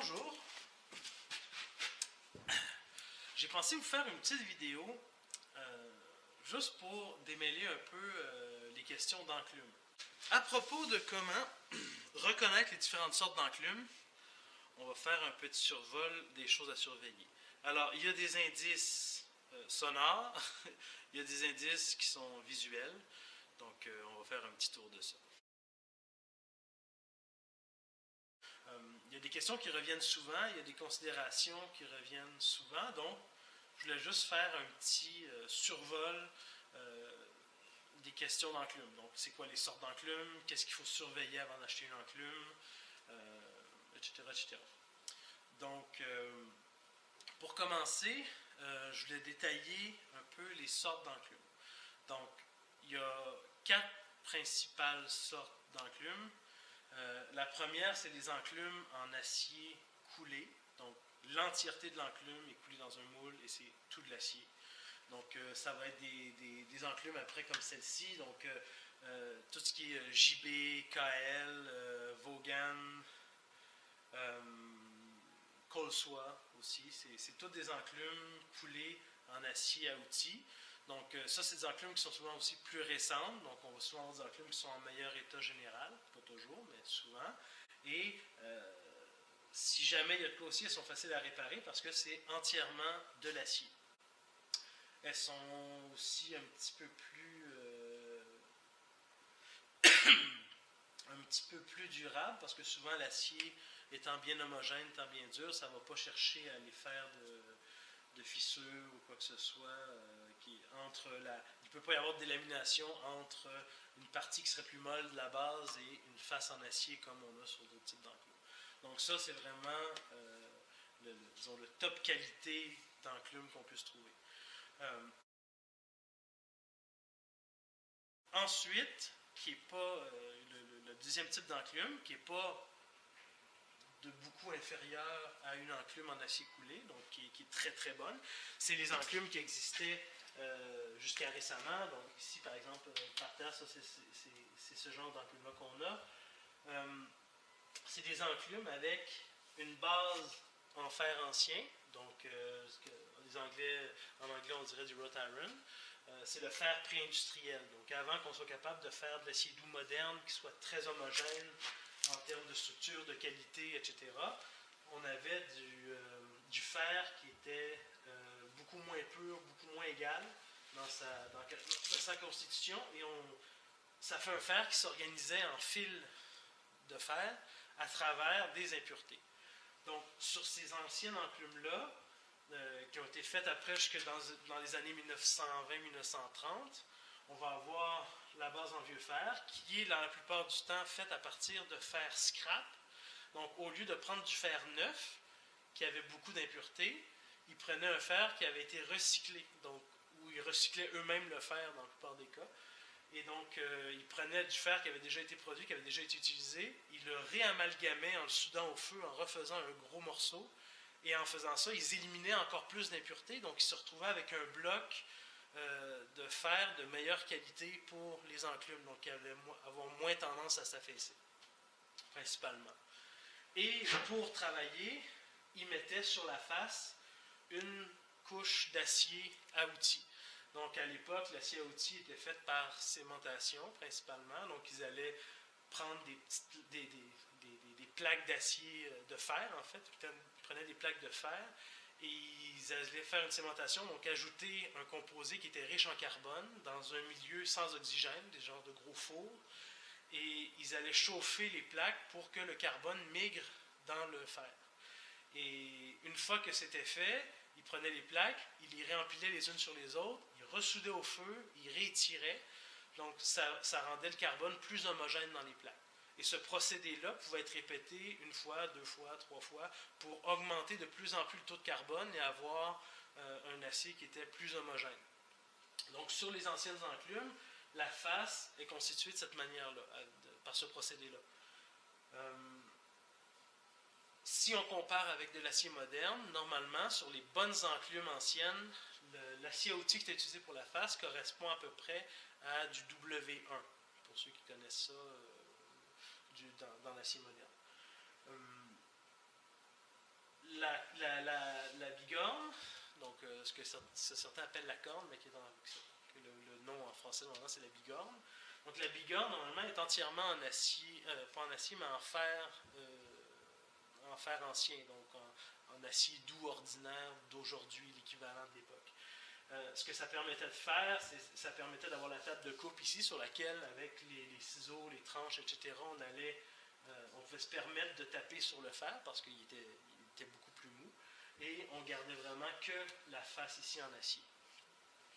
Bonjour, j'ai pensé vous faire une petite vidéo juste pour démêler un peu les questions d'enclume. À propos de comment reconnaître les différentes sortes d'enclume, on va faire un petit survol des choses à surveiller. Alors, il y a des indices sonores, il y a des indices qui sont visuels, donc on va faire un petit tour de ça. Il y a des questions qui reviennent souvent, il y a des considérations qui reviennent souvent, donc je voulais juste faire un petit survol des questions d'enclume. Donc, c'est quoi les sortes d'enclume, qu'est-ce qu'il faut surveiller avant d'acheter une enclume, etc., etc. Donc, pour commencer, je voulais détailler un peu les sortes d'enclume. Donc, il y a 4 principales sortes d'enclume. La première, c'est les enclumes en acier coulé. Donc, l'entièreté de l'enclume est coulée dans un moule et c'est tout de l'acier. Donc, ça va être des enclumes après comme celle-ci. Donc, tout ce qui est JB, KL, Vaughan, Colsoy aussi. C'est toutes des enclumes coulées en acier à outils. Donc, ça, c'est des enclumes qui sont souvent aussi plus récentes. Donc, on va souvent avoir des enclumes qui sont en meilleur état général. Pas toujours, mais souvent. Et si jamais il y a de quoi aussi, elles sont faciles à réparer parce que c'est entièrement de l'acier. Elles sont aussi un petit peu plus durables parce que souvent l'acier étant bien homogène, étant bien dur, ça ne va pas chercher à aller faire de fissures ou quoi que ce soit. Il ne peut pas y avoir de délamination entre une partie qui serait plus molle de la base et une face en acier comme on a sur d'autres types d'enclumes. Donc ça, c'est vraiment le top qualité d'enclume qu'on puisse trouver. Ensuite, qui n'est pas le deuxième type d'enclume, qui n'est pas de beaucoup inférieur à une enclume en acier coulé, donc qui est très très bonne, c'est les enclumes qui existaient jusqu'à récemment. Donc ici, par exemple, par terre, ça c'est ce genre d'enclume-là qu'on a. C'est des enclumes avec une base en fer ancien, donc en anglais on dirait du wrought iron. C'est le fer pré-industriel. Donc avant qu'on soit capable de faire de l'acier doux moderne qui soit très homogène en termes de structure, de qualité, etc., on avait du fer qui était beaucoup moins pur, beaucoup moins égal dans sa constitution, et ça fait un fer qui s'organisait en fils de fer à travers des impuretés. Donc, sur ces anciennes enclumes-là, qui ont été faites après jusque dans les années 1920-1930, on va avoir la base en vieux fer, qui est la plupart du temps faite à partir de fer scrap. Donc, au lieu de prendre du fer neuf, qui avait beaucoup d'impuretés, ils prenaient un fer qui avait été recyclé, donc, où ils recyclaient eux-mêmes le fer dans la plupart des cas. Et donc, ils prenaient du fer qui avait déjà été produit, qui avait déjà été utilisé, ils le réamalgamaient en le soudant au feu, en refaisant un gros morceau, et en faisant ça, ils éliminaient encore plus d'impuretés, donc ils se retrouvaient avec un bloc de fer de meilleure qualité pour les enclumes, donc qui allaient avoir moins tendance à s'affaisser, principalement. Et pour travailler, ils mettaient sur la face une couche d'acier à outils. Donc, à l'époque, l'acier à outils était fait par cémentation, principalement. Donc, ils allaient prendre des plaques d'acier de fer, en fait. Ils prenaient des plaques de fer et ils allaient faire une cémentation, donc ajouter un composé qui était riche en carbone dans un milieu sans oxygène, des genres de gros fours. Et ils allaient chauffer les plaques pour que le carbone migre dans le fer. Et une fois que c'était fait, ils prenaient les plaques, ils les réempilaient les unes sur les autres, ils ressoudaient au feu, ils réétiraient. Donc, ça rendait le carbone plus homogène dans les plaques. Et ce procédé-là pouvait être répété une fois, deux fois, trois fois, pour augmenter de plus en plus le taux de carbone et avoir un acier qui était plus homogène. Donc, sur les anciennes enclumes, la face est constituée de cette manière-là, par ce procédé-là. Si on compare avec de l'acier moderne, normalement, sur les bonnes enclumes anciennes, l'acier à outils qui est utilisé pour la face correspond à peu près à du W1, pour ceux qui connaissent ça dans l'acier moderne. ce que certains appellent la corne, mais qui est que le nom en français, normalement, c'est la bigorne. Donc la bigorne, normalement, est entièrement en acier, pas en acier, mais en fer ancien, donc en acier doux ordinaire d'aujourd'hui, l'équivalent de l'époque. Ce que ça permettait de faire, ça permettait d'avoir la table de coupe ici, sur laquelle, avec les ciseaux, les tranches, etc., on pouvait se permettre de taper sur le fer, parce qu'il était beaucoup plus mou, et on gardait vraiment que la face ici en acier,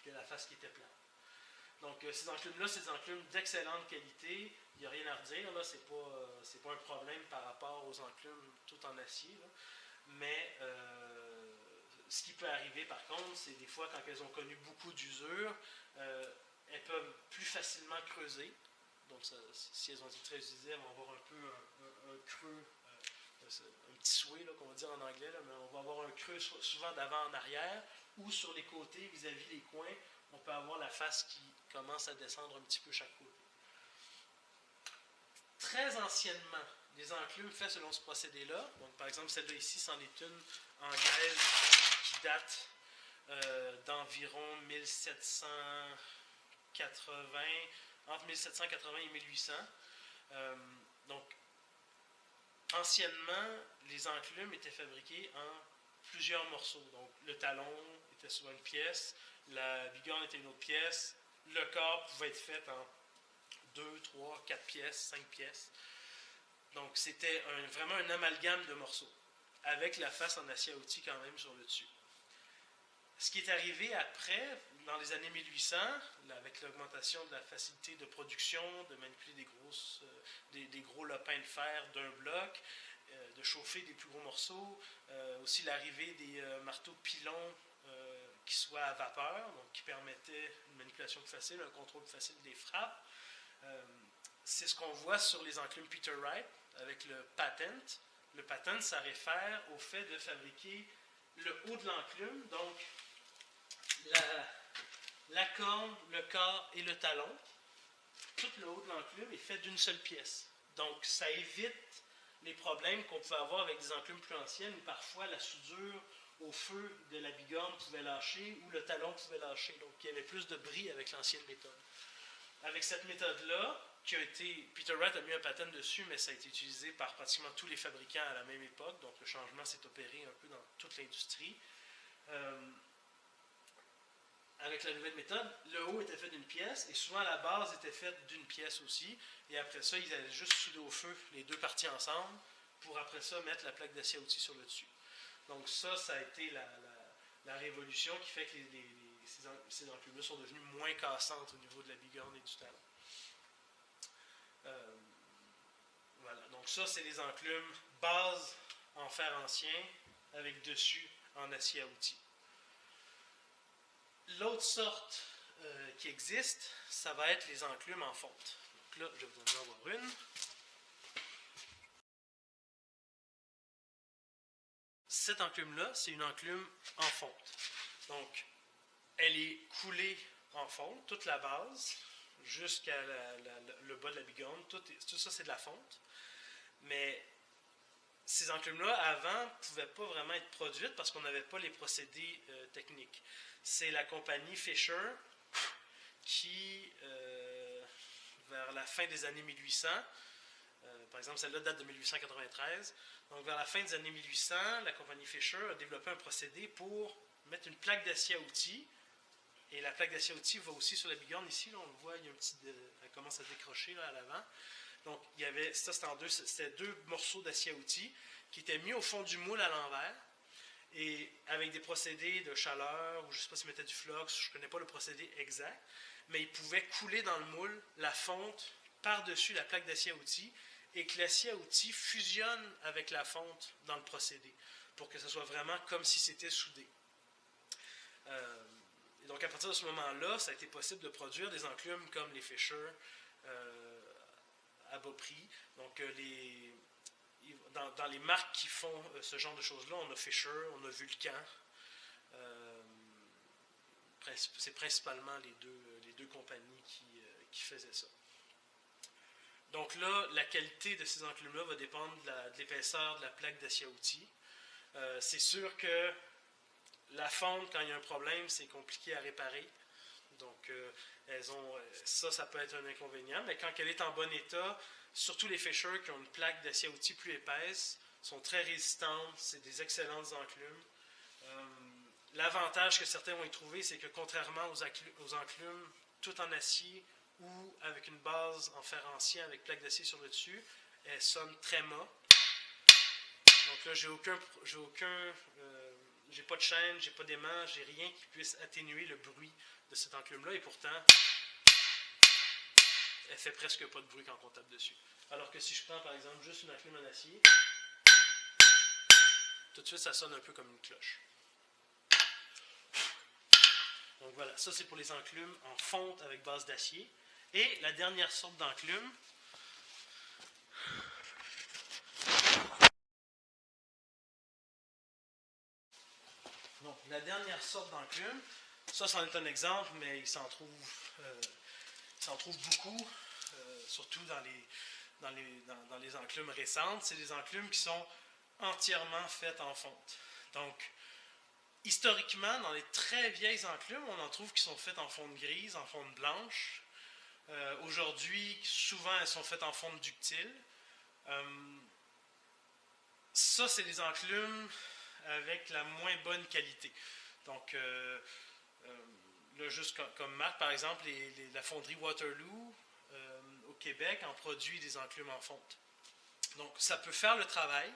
que la face qui était plate. Donc, ces enclumes-là, c'est des enclumes d'excellente qualité. Il n'y a rien à redire. Là, c'est pas un problème par rapport aux enclumes tout en acier. Là. Mais ce qui peut arriver, par contre, c'est des fois, quand elles ont connu beaucoup d'usure, elles peuvent plus facilement creuser. Donc, si elles ont été très utilisées, elles vont avoir un peu un creux, un petit sway, qu'on va dire en anglais, là, mais on va avoir un creux souvent d'avant en arrière, ou sur les côtés, vis-à-vis les coins, on peut avoir la face qui commence à descendre un petit peu chaque côté. Très anciennement, les enclumes faits selon ce procédé-là, donc par exemple celle-là ici, c'en est une anglaise qui date d'environ 1780, entre 1780 et 1800. Donc, anciennement, les enclumes étaient fabriqués en plusieurs morceaux. Donc, le talon était souvent une pièce, la bigorne était une autre pièce, le corps pouvait être fait en 2, 3, 4 pièces, 5 pièces. Donc, c'était vraiment un amalgame de morceaux, avec la face en acier à outils quand même sur le dessus. Ce qui est arrivé après, dans les années 1800, avec l'augmentation de la facilité de production, de manipuler des gros lopins de fer d'un bloc, de chauffer des plus gros morceaux, aussi l'arrivée des marteaux pilons qui soient à vapeur, donc qui permettaient une manipulation plus facile, un contrôle plus facile des frappes. C'est ce qu'on voit sur les enclumes Peter Wright avec le patent. Le patent, ça réfère au fait de fabriquer le haut de l'enclume, donc la corne, le corps et le talon. Tout le haut de l'enclume est fait d'une seule pièce. Donc, ça évite les problèmes qu'on pouvait avoir avec des enclumes plus anciennes où parfois la soudure au feu de la bigorne pouvait lâcher ou le talon pouvait lâcher. Donc, il y avait plus de bris avec l'ancienne méthode. Avec cette méthode-là, Peter Wright a mis un patent dessus, mais ça a été utilisé par pratiquement tous les fabricants à la même époque, donc le changement s'est opéré un peu dans toute l'industrie. Avec la nouvelle méthode, le haut était fait d'une pièce et souvent la base était faite d'une pièce aussi. Et après ça, ils allaient juste souder au feu les deux parties ensemble pour après ça mettre la plaque d'acier à outils sur le dessus. Donc ça a été la révolution qui fait que ces enclumes-là sont devenues moins cassantes au niveau de la bigorne et du talon. Voilà, donc ça c'est les enclumes base en fer ancien avec dessus en acier à outils. L'autre sorte qui existe, ça va être les enclumes en fonte. Donc là, je vais vous en avoir une. Cette enclume-là, c'est une enclume en fonte. Donc, elle est coulée en fonte, toute la base, jusqu'à le bas de la bigorne. Tout ça, c'est de la fonte. Mais ces enclumes-là, avant, ne pouvaient pas vraiment être produites parce qu'on n'avait pas les procédés techniques. C'est la compagnie Fisher qui, vers la fin des années 1800, par exemple, celle-là date de 1893, donc vers la fin des années 1800, la compagnie Fisher a développé un procédé pour mettre une plaque d'acier à outils, et la plaque d'acier à outils va aussi sur la bigorne. Ici, là, on le voit, il y a elle commence à décrocher là, à l'avant. Donc, il y avait, c'était deux morceaux d'acier à outils qui étaient mis au fond du moule à l'envers, et avec des procédés de chaleur, ou je ne sais pas s'ils mettaient du flux, je ne connais pas le procédé exact, mais ils pouvaient couler dans le moule la fonte par-dessus la plaque d'acier à outils, et que l'acier à outils fusionne avec la fonte dans le procédé, pour que ce soit vraiment comme si c'était soudé. Et donc, à partir de ce moment-là, ça a été possible de produire des enclumes comme les Fisher à bas prix. Donc, dans les marques qui font ce genre de choses-là, on a Fisher, on a Vulcan. C'est principalement les deux compagnies qui faisaient ça. Donc là, la qualité de ces enclumes-là va dépendre de l'épaisseur de la plaque d'acier à outils. C'est sûr que La fonte, quand il y a un problème, c'est compliqué à réparer. Donc, ça peut être un inconvénient. Mais quand elle est en bon état, surtout les Fisher qui ont une plaque d'acier à outils plus épaisse, sont très résistantes. C'est des excellentes enclumes. L'avantage que certains vont y trouver, c'est que contrairement aux enclumes tout en acier ou avec une base en fer ancien avec plaque d'acier sur le dessus, elles sonnent très mat. Donc là, j'ai pas de chaîne, j'ai pas d'aimant, j'ai rien qui puisse atténuer le bruit de cette enclume-là, et pourtant, elle fait presque pas de bruit quand on tape dessus. Alors que si je prends par exemple juste une enclume en acier, tout de suite ça sonne un peu comme une cloche. Donc voilà, ça c'est pour les enclumes en fonte avec base d'acier. Et la dernière sorte d'enclume, ça c'en est un exemple, mais il s'en trouve beaucoup, surtout dans les enclumes récentes. C'est des enclumes qui sont entièrement faites en fonte. Donc, historiquement, dans les très vieilles enclumes, on en trouve qui sont faites en fonte grise, en fonte blanche. Aujourd'hui, souvent, elles sont faites en fonte ductile. Ça, c'est des enclumes avec la moins bonne qualité. Donc, là, juste comme marque, par exemple, la fonderie Waterloo au Québec en produit des enclumes en fonte. Donc, ça peut faire le travail.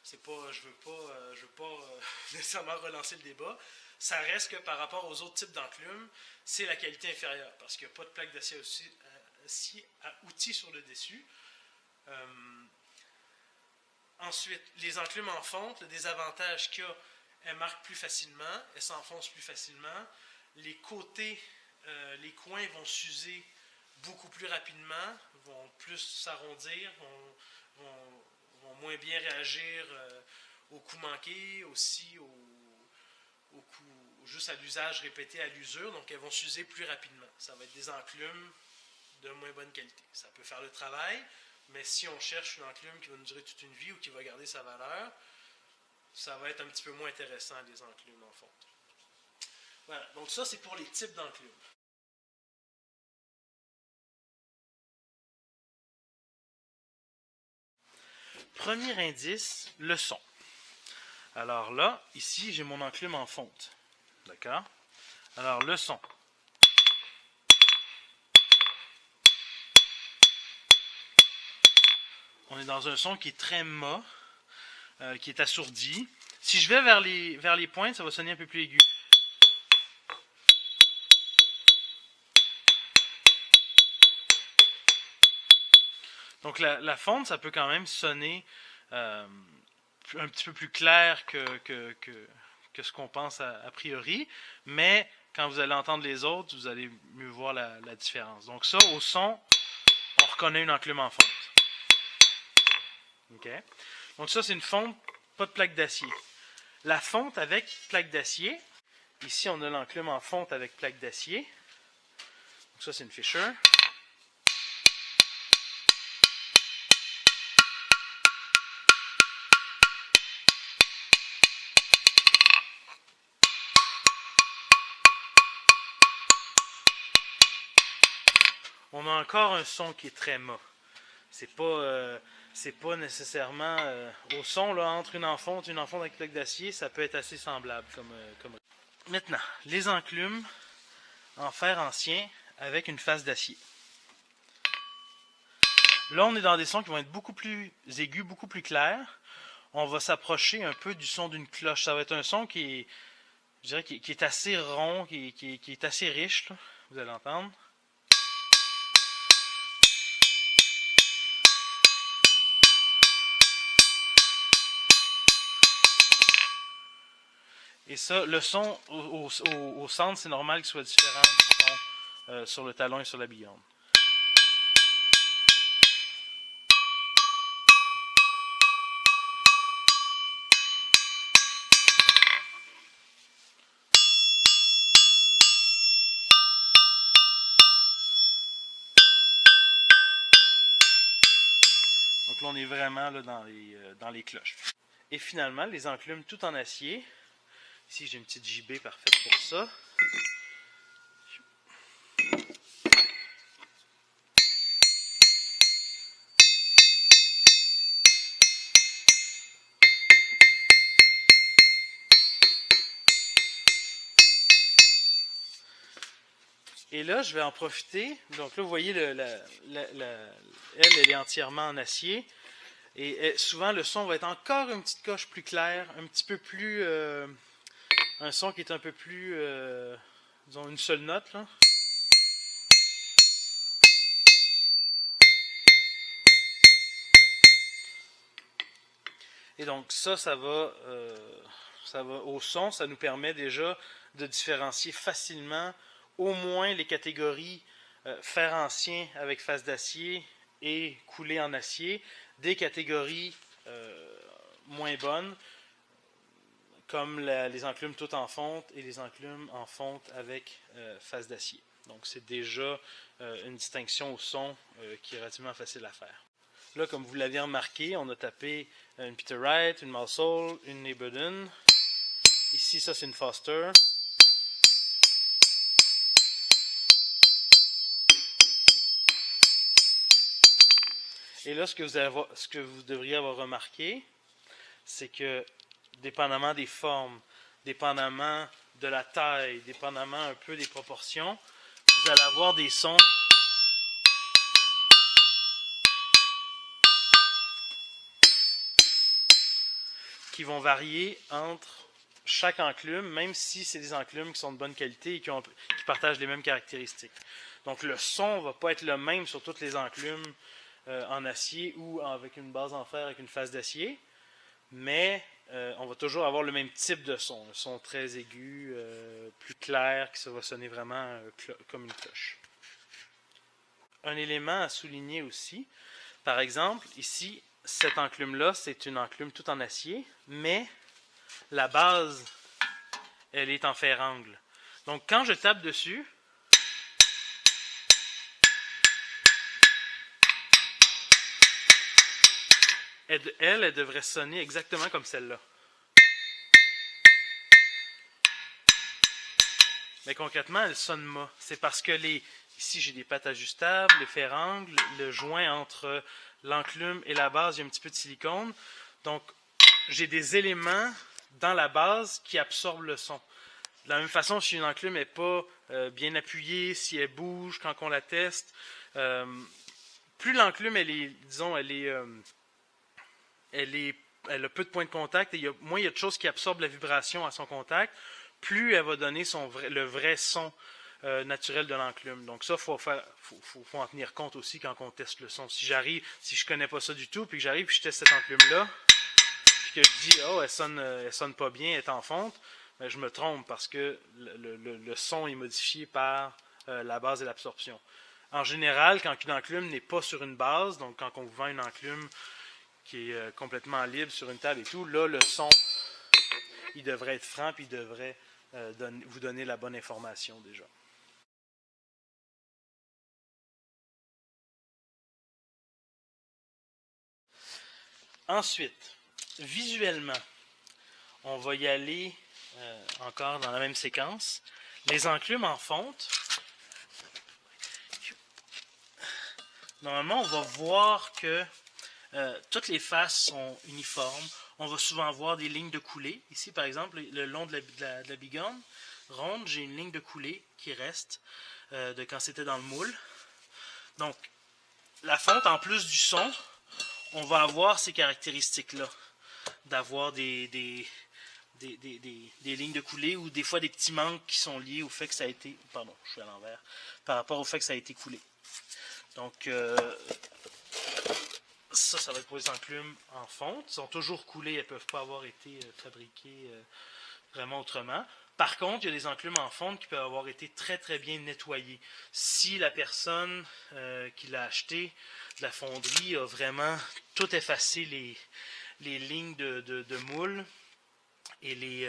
Je ne veux pas nécessairement relancer le débat. Ça reste que par rapport aux autres types d'enclumes, c'est la qualité inférieure parce qu'il n'y a pas de plaque d'acier à outils sur le dessus. Ensuite, les enclumes en fonte, le désavantage qu'il y a, elles marquent plus facilement, elles s'enfoncent plus facilement. Les côtés, les coins vont s'user beaucoup plus rapidement, vont plus s'arrondir, vont moins bien réagir aux coups manqués, aussi juste à l'usage répété à l'usure, donc elles vont s'user plus rapidement. Ça va être des enclumes de moins bonne qualité. Ça peut faire le travail, mais si on cherche une enclume qui va nous durer toute une vie ou qui va garder sa valeur, ça va être un petit peu moins intéressant, les enclumes en fonte. Voilà, donc ça c'est pour les types d'enclumes. Premier indice, le son. Alors là, ici j'ai mon enclume en fonte. D'accord? Alors le son. On est dans un son qui est très mat, qui est assourdi. Si je vais vers les pointes, ça va sonner un peu plus aigu. Donc la fonte, ça peut quand même sonner un petit peu plus clair que ce qu'on pense a priori, mais quand vous allez entendre les autres, vous allez mieux voir la différence. Donc ça, au son, on reconnaît une enclume en fonte. Okay. Donc ça, c'est une fonte, pas de plaque d'acier. La fonte avec plaque d'acier, ici on a l'enclume en fonte avec plaque d'acier. Donc ça, c'est une Fisher. On a encore un son qui est très mat. C'est pas nécessairement au son là, entre une fonte avec plaque d'acier, ça peut être assez semblable comme. Maintenant, les enclumes en fer ancien avec une face d'acier. Là, on est dans des sons qui vont être beaucoup plus aigus, beaucoup plus clairs. On va s'approcher un peu du son d'une cloche. Ça va être un son qui est assez rond, qui est assez riche, là. Vous allez entendre. Et ça, le son au centre, c'est normal qu'il soit différent du son sur le talon et sur la bigonde. Donc là, on est vraiment là, dans les cloches. Et finalement, les enclumes tout en acier. Ici, j'ai une petite JB parfaite pour ça. Et là, je vais en profiter. Donc là, vous voyez, elle est entièrement en acier. Et souvent, le son va être encore une petite coche plus claire, un petit peu plus... un son qui est un peu plus... disons, une seule note, là. Et donc ça va au son, ça nous permet déjà de différencier facilement au moins les catégories fer ancien avec face d'acier et coulé en acier, des catégories moins bonnes, comme les enclumes toutes en fonte et les enclumes en fonte avec face d'acier. Donc c'est déjà une distinction au son qui est relativement facile à faire. Là, comme vous l'aviez remarqué, on a tapé une Peter Wright, une Maushold, une Neighbourden. Ici, ça c'est une Foster. Et là, ce que vous devriez avoir remarqué, c'est que, dépendamment des formes, dépendamment de la taille, dépendamment un peu des proportions, vous allez avoir des sons qui vont varier entre chaque enclume, même si c'est des enclumes qui sont de bonne qualité et qui partagent les mêmes caractéristiques. Donc le son ne va pas être le même sur toutes les enclumes en acier ou avec une base en fer avec une face d'acier, mais on va toujours avoir le même type de son, un son très aigu, plus clair, qui va sonner vraiment comme une cloche. Un élément à souligner aussi, par exemple, ici, cette enclume-là, c'est une enclume toute en acier, mais la base, elle est en fer-angle. Donc, quand je tape dessus, elle devrait sonner exactement comme celle-là. Mais concrètement, elle sonne mat. C'est parce que ici, j'ai des pattes ajustables, les fer-angle, le joint entre l'enclume et la base, il y a un petit peu de silicone. Donc, j'ai des éléments dans la base qui absorbent le son. De la même façon, si une enclume n'est pas bien appuyée, si elle bouge quand on la teste, plus l'enclume, elle a peu de points de contact et moins il y a de choses qui absorbent la vibration à son contact, plus elle va donner le vrai son naturel de l'enclume. Donc ça, faut en tenir compte aussi quand on teste le son. Si je connais pas ça du tout, puis que j'arrive et je teste cette enclume-là, puis que je dis, oh, elle sonne pas bien, elle est en fonte, ben, je me trompe parce que le son est modifié par la base et l'absorption. En général, quand une enclume n'est pas sur une base, donc quand on vous vend une enclume qui est complètement libre sur une table et tout, là, le son, il devrait être franc, puis il devrait vous donner la bonne information déjà. Ensuite, visuellement, on va y aller encore dans la même séquence. Les enclumes en fonte, normalement, on va voir que toutes les faces sont uniformes. On va souvent voir des lignes de coulée. Ici, par exemple, le long de la bigonne ronde, j'ai une ligne de coulée qui reste de quand c'était dans le moule. Donc, la fonte, en plus du son, on va avoir ces caractéristiques-là. D'avoir des lignes de coulée ou des fois des petits manques qui sont liés au fait que ça a été... Pardon, je suis à l'envers. Par rapport au fait que ça a été coulé. Donc, ça va être pour les enclumes en fonte. Elles sont toujours coulées, elles ne peuvent pas avoir été fabriquées vraiment autrement. Par contre, il y a des enclumes en fonte qui peuvent avoir été très très bien nettoyées. Si la personne qui l'a acheté de la fonderie a vraiment tout effacé les lignes de moule et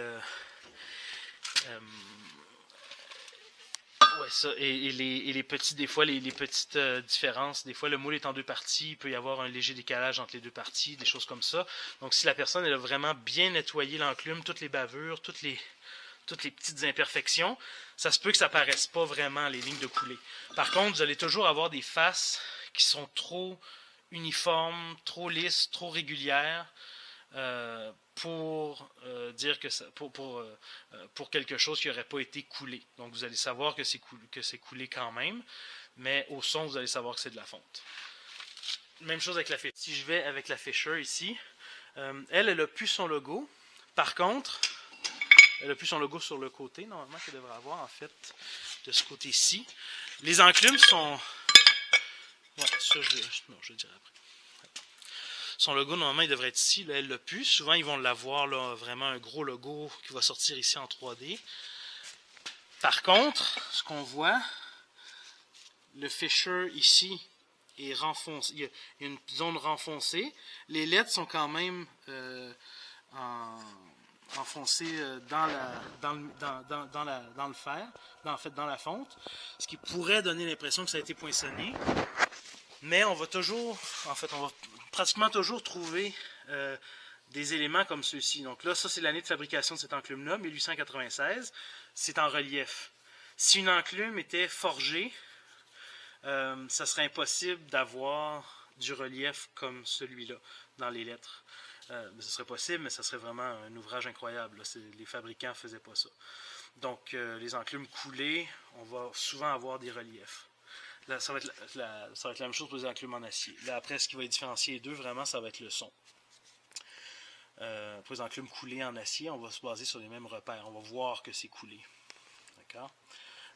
Ouais, ça. Et les petits, des fois, les petites différences. Des fois, le moule est en deux parties. Il peut y avoir un léger décalage entre les deux parties, des choses comme ça. Donc, si la personne elle a vraiment bien nettoyé l'enclume, toutes les bavures, toutes les petites imperfections, ça se peut que ça paraisse pas vraiment les lignes de coulée. Par contre, vous allez toujours avoir des faces qui sont trop uniformes, trop lisses, trop régulières. Pour dire que ça, pour quelque chose qui n'aurait pas été coulé. Donc vous allez savoir que c'est coulé quand même, mais au son vous allez savoir que c'est de la fonte. Même chose avec la Fisher. Si je vais avec la Fisher ici, elle a plus son logo. Par contre, elle a plus son logo sur le côté, normalement qu'elle devrait avoir en fait de ce côté-ci. Les enclumes sont... Ouais, ça non, je le dirai après. Son logo, normalement, il devrait être ici. Là, elle l'a plus. Souvent, ils vont l'avoir, là, vraiment un gros logo qui va sortir ici en 3D. Par contre, ce qu'on voit, le Fisher ici est renfoncé. Il y a une zone renfoncée. Les lettres sont quand même enfoncées dans le fer, en fait, dans la fonte. Ce qui pourrait donner l'impression que ça a été poinçonné. Mais on va toujours, en fait, on va pratiquement toujours trouver des éléments comme ceux-ci. Donc là, ça c'est l'année de fabrication de cette enclume-là, 1896. C'est en relief. Si une enclume était forgée, ça serait impossible d'avoir du relief comme celui-là dans les lettres. Ce serait possible, mais ça serait vraiment un ouvrage incroyable. Là. Les fabricants ne faisaient pas ça. Donc les enclumes coulées, on va souvent avoir des reliefs. Là, ça va être la même chose pour les enclumes en acier. Là, après, ce qui va différencier les deux, vraiment, ça va être le son. Pour les enclumes coulées en acier, on va se baser sur les mêmes repères. On va voir que c'est coulé. D'accord?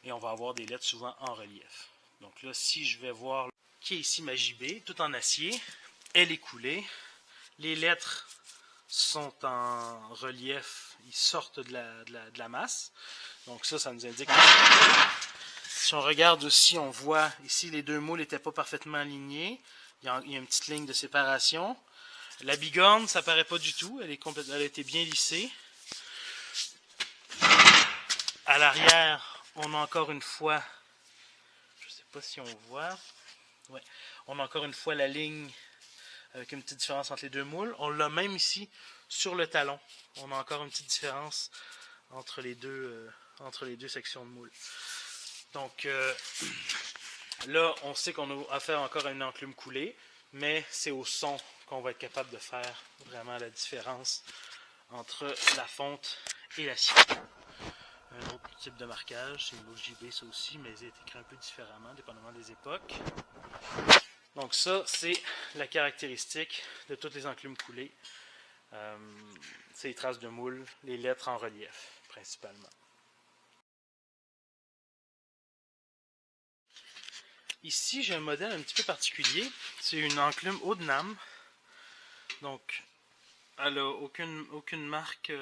Et on va avoir des lettres souvent en relief. Donc là, si je vais voir qui est ici ma JB, tout en acier, elle est coulée. Les lettres sont en relief, ils sortent de la masse. Donc ça nous indique... Si on regarde aussi, on voit ici les deux moules n'étaient pas parfaitement alignés. Il y a une petite ligne de séparation. La bigorne, ça paraît pas du tout. Elle a été bien lissée. À l'arrière, on a encore une fois, je ne sais pas si on voit, ouais, on a encore une fois la ligne avec une petite différence entre les deux moules. On l'a même ici sur le talon. On a encore une petite différence entre les deux sections de moules. Donc là, on sait qu'on a affaire encore à une enclume coulée, mais c'est au son qu'on va être capable de faire vraiment la différence entre la fonte et l'acier. Un autre type de marquage, c'est l'OJB ça aussi, mais il est écrit un peu différemment, dépendamment des époques. Donc ça, c'est la caractéristique de toutes les enclumes coulées. C'est les traces de moule, les lettres en relief, principalement. Ici, j'ai un modèle un petit peu particulier. C'est une enclume haut de Nam. Donc, elle n'a aucune marque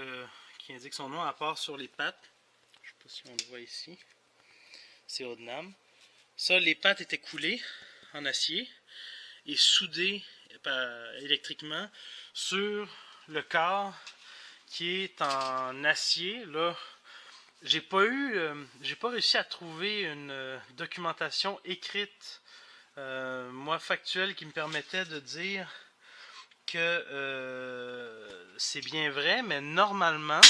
qui indique son nom, à part sur les pattes. Je ne sais pas si on le voit ici. C'est haut de Nam. Ça, les pattes étaient coulées en acier et soudées électriquement sur le corps qui est en acier. Là, j'ai pas réussi à trouver une documentation écrite, moi factuelle, qui me permettait de dire que c'est bien vrai, mais normalement,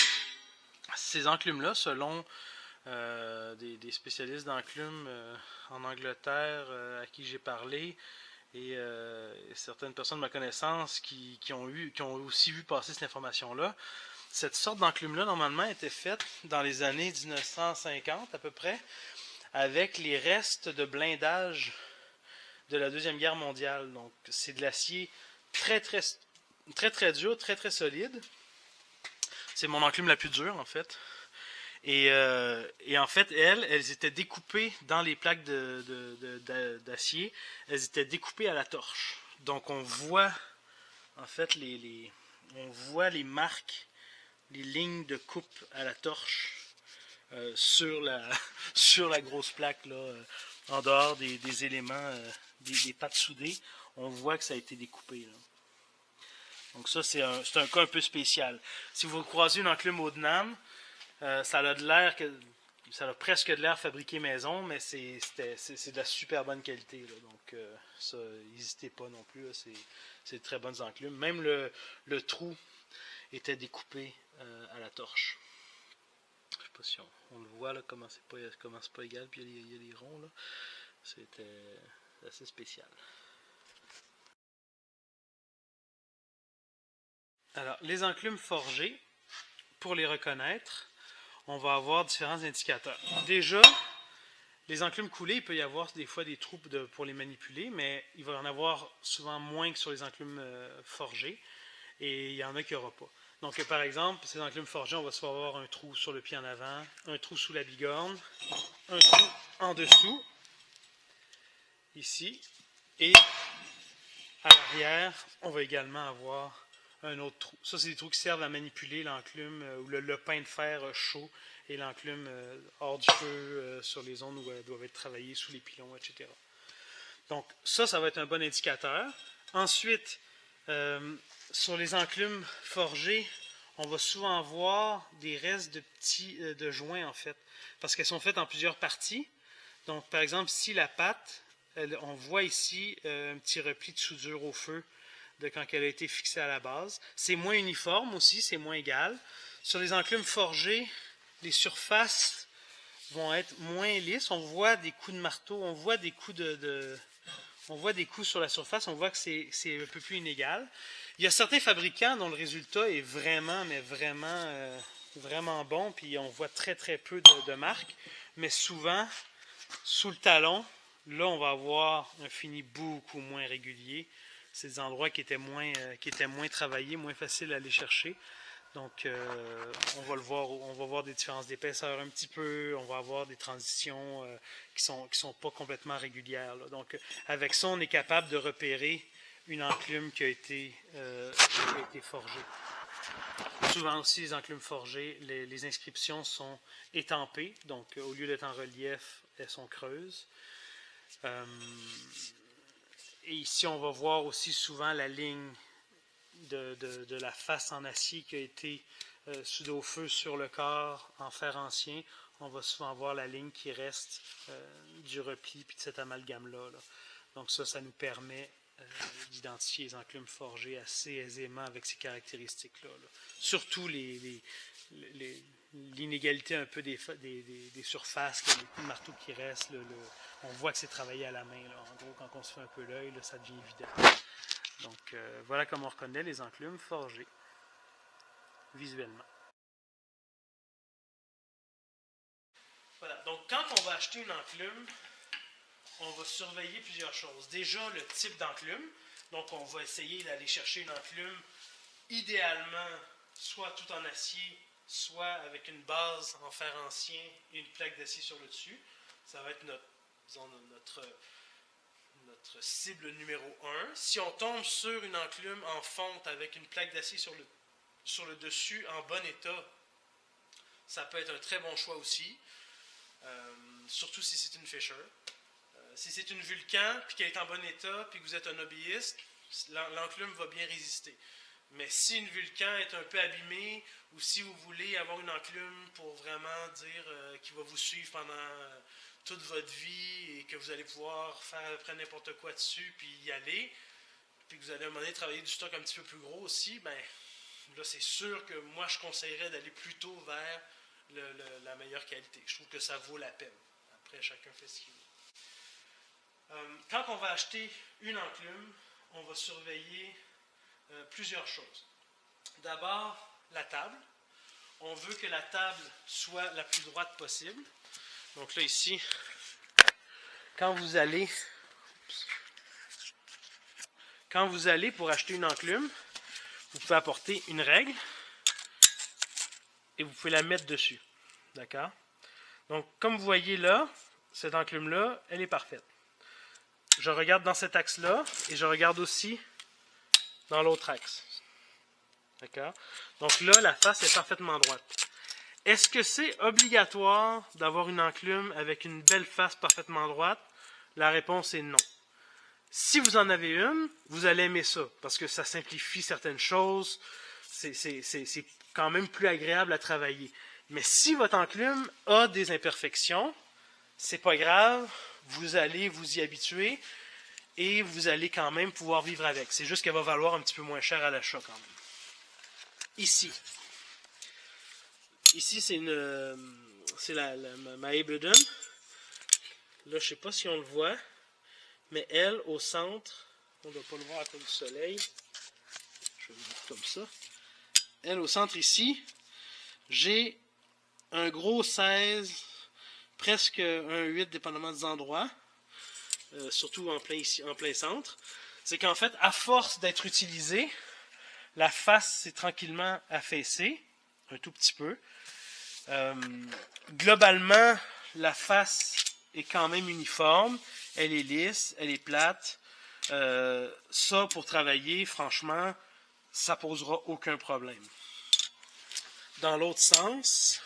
ces enclumes-là, selon des spécialistes d'enclumes en Angleterre à qui j'ai parlé, et certaines personnes de ma connaissance qui ont aussi vu passer cette information-là, cette sorte d'enclume-là, normalement, était faite dans les années 1950 à peu près, avec les restes de blindage de la Deuxième Guerre mondiale. Donc, c'est de l'acier très dur, très solide. C'est mon enclume la plus dure, en fait. Et en fait, elles étaient découpées dans les plaques d'acier. Elles étaient découpées à la torche. Donc, on voit, en fait, on voit les marques, les lignes de coupe à la torche sur la grosse plaque, là, en dehors des éléments, des pattes soudées. On voit que ça a été découpé, là. Donc ça, c'est un cas un peu spécial. Si vous croisez une enclume haut de Nam, ça a de l'air ça a presque de l'air fabriqué maison, mais c'est de la super bonne qualité. Là. Donc, ça, n'hésitez pas non plus. C'est de très bonnes enclumes. Même le trou était découpé à la torche. Je ne sais pas si on le voit, là, comment c'est pas égal, puis il y a les ronds. Là. C'était assez spécial. Alors, les enclumes forgées, pour les reconnaître, on va avoir différents indicateurs. Déjà, les enclumes coulées, il peut y avoir des fois des trous pour les manipuler, mais il va y en avoir souvent moins que sur les enclumes forgées, et il y en a qui n'y aura pas. Donc, par exemple, ces enclumes forgées, on va souvent avoir un trou sur le pied en avant, un trou sous la bigorne, un trou en dessous, ici, et à l'arrière, on va également avoir un autre trou. Ça, c'est des trous qui servent à manipuler l'enclume ou le pain de fer chaud et l'enclume hors du feu sur les zones où elles doivent être travaillées sous les pilons, etc. Donc, ça va être un bon indicateur. Ensuite, sur les enclumes forgées, on va souvent voir des restes de joints, en fait, parce qu'elles sont faites en plusieurs parties. Donc, par exemple, ici, la patte, on voit ici un petit repli de soudure au feu de quand elle a été fixée à la base. C'est moins uniforme aussi, c'est moins égal. Sur les enclumes forgées, les surfaces vont être moins lisses. On voit des coups de marteau, on voit des coups on voit des coups sur la surface, on voit que c'est un peu plus inégal. Il y a certains fabricants dont le résultat est vraiment, mais vraiment, vraiment bon, puis on voit très très peu de marques, mais souvent, sous le talon, là on va avoir un fini beaucoup moins régulier. C'est des endroits qui étaient moins travaillés, moins faciles à aller chercher. Donc, on va voir des différences d'épaisseur un petit peu, on va avoir des transitions qui sont pas complètement régulières. Là. Donc, avec ça, on est capable de repérer une enclume qui a été forgée. Souvent aussi, les enclumes forgées, les inscriptions sont étampées, donc au lieu d'être en relief, elles sont creuses. Et ici, on va voir aussi souvent la ligne de la face en acier qui a été soudée au feu sur le corps en fer ancien. On va souvent voir la ligne qui reste du repli puis de cet amalgame-là. Là. Donc ça nous permet d'identifier les enclumes forgées assez aisément avec ces caractéristiques-là. Là. Surtout l'inégalité un peu des surfaces, là, les coups de marteau qui restent. On voit que c'est travaillé à la main. Là. En gros, quand on se fait un peu l'œil, ça devient évident. Donc, voilà comment on reconnaît les enclumes forgées, visuellement. Voilà, donc quand on va acheter une enclume, on va surveiller plusieurs choses. Déjà, le type d'enclume. Donc, on va essayer d'aller chercher une enclume, idéalement, soit tout en acier, soit avec une base en fer ancien et une plaque d'acier sur le dessus. Ça va être notre cible numéro 1. Si on tombe sur une enclume en fonte avec une plaque d'acier sur le dessus en bon état, ça peut être un très bon choix aussi, surtout si c'est une Fisher. Si c'est une Vulcan puis qu'elle est en bon état puis que vous êtes un hobbyiste, l'enclume va bien résister. Mais si une Vulcan est un peu abîmée ou si vous voulez avoir une enclume pour vraiment dire qu'il va vous suivre pendant toute votre vie et que vous allez pouvoir faire après n'importe quoi dessus puis y aller, puis que vous allez à un moment donné travailler du stock un petit peu plus gros aussi, ben là c'est sûr que moi je conseillerais d'aller plutôt vers la meilleure qualité. Je trouve que ça vaut la peine. Après, chacun fait ce qu'il veut. Quand on va acheter une enclume, on va surveiller plusieurs choses. D'abord, la table. On veut que la table soit la plus droite possible. Donc là, ici, quand vous allez pour acheter une enclume, vous pouvez apporter une règle et vous pouvez la mettre dessus. D'accord? Donc, comme vous voyez là, cette enclume-là, elle est parfaite. Je regarde dans cet axe-là et je regarde aussi dans l'autre axe. D'accord? Donc là, la face est parfaitement droite. Est-ce que c'est obligatoire d'avoir une enclume avec une belle face parfaitement droite? La réponse est non. Si vous en avez une, vous allez aimer ça, parce que ça simplifie certaines choses. C'est quand même plus agréable à travailler. Mais si votre enclume a des imperfections, c'est pas grave, vous allez vous y habituer et vous allez quand même pouvoir vivre avec. C'est juste qu'elle va valoir un petit peu moins cher à l'achat quand même. Ici, c'est ma Ableton. Là, je sais pas si on le voit, mais elle, au centre, on ne doit pas le voir à cause du soleil. Je vais le mettre comme ça. Elle, au centre ici, j'ai un gros 16, presque un 8, dépendamment des endroits, surtout en plein centre. C'est qu'en fait, à force d'être utilisée, la face s'est tranquillement affaissée, un tout petit peu. Globalement, la face est quand même uniforme, elle est lisse, elle est plate. Ça, pour travailler, franchement, ça posera aucun problème. Dans l'autre sens,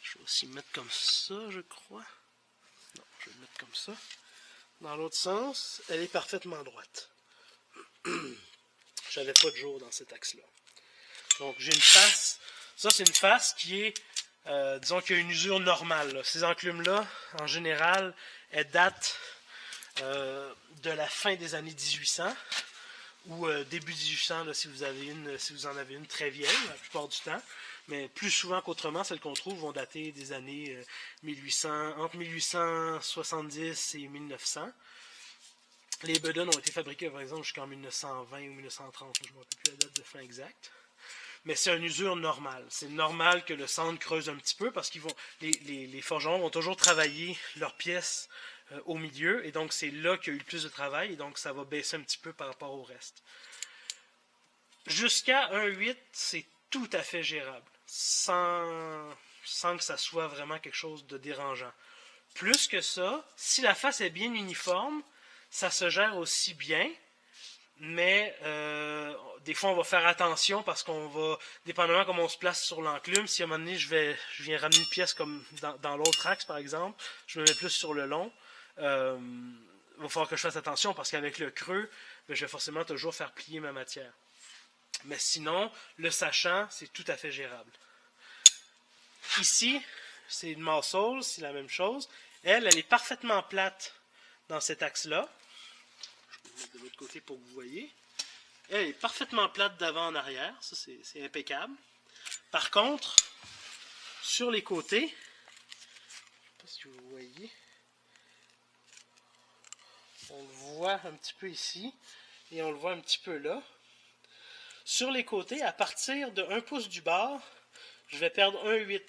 je vais aussi mettre comme ça, je crois. Non, je vais le mettre comme ça. Dans l'autre sens, elle est parfaitement droite. J'avais pas de jour dans cet axe-là. Donc, j'ai une face. Ça, c'est une face qui est, disons qu'il y a une usure normale, là. Ces enclumes-là, en général, elles datent de la fin des années 1800 ou début 1800 là, si vous en avez une très vieille, la plupart du temps. Mais plus souvent qu'autrement, celles qu'on trouve vont dater des années 1800, entre 1870 et 1900. Les Ableton ont été fabriqués, par exemple, jusqu'en 1920 ou 1930. Je ne me rappelle plus la date de fin exacte. Mais c'est une usure normale. C'est normal que le centre creuse un petit peu parce qu'ils vont, les forgerons vont toujours travailler leurs pièces au milieu. Et donc, c'est là qu'il y a eu le plus de travail. Et donc, ça va baisser un petit peu par rapport au reste. Jusqu'à 1,8, c'est tout à fait gérable. Sans que ça soit vraiment quelque chose de dérangeant. Plus que ça, si la face est bien uniforme, ça se gère aussi bien, mais des fois on va faire attention parce qu'on va, dépendamment comment on se place sur l'enclume, si à un moment donné je viens ramener une pièce comme dans l'autre axe par exemple, je me mets plus sur le long, il va falloir que je fasse attention parce qu'avec le creux, je vais forcément toujours faire plier ma matière. Mais sinon, le sachant, c'est tout à fait gérable. Ici, c'est une Muscle, c'est la même chose. Elle est parfaitement plate dans cet axe-là. Je vais le mettre de l'autre côté pour que vous voyez. Elle est parfaitement plate d'avant en arrière. Ça, c'est impeccable. Par contre, sur les côtés, je ne sais pas si vous voyez, on le voit un petit peu ici et on le voit un petit peu là. Sur les côtés, à partir de 1 pouce du bord, je vais perdre 1,8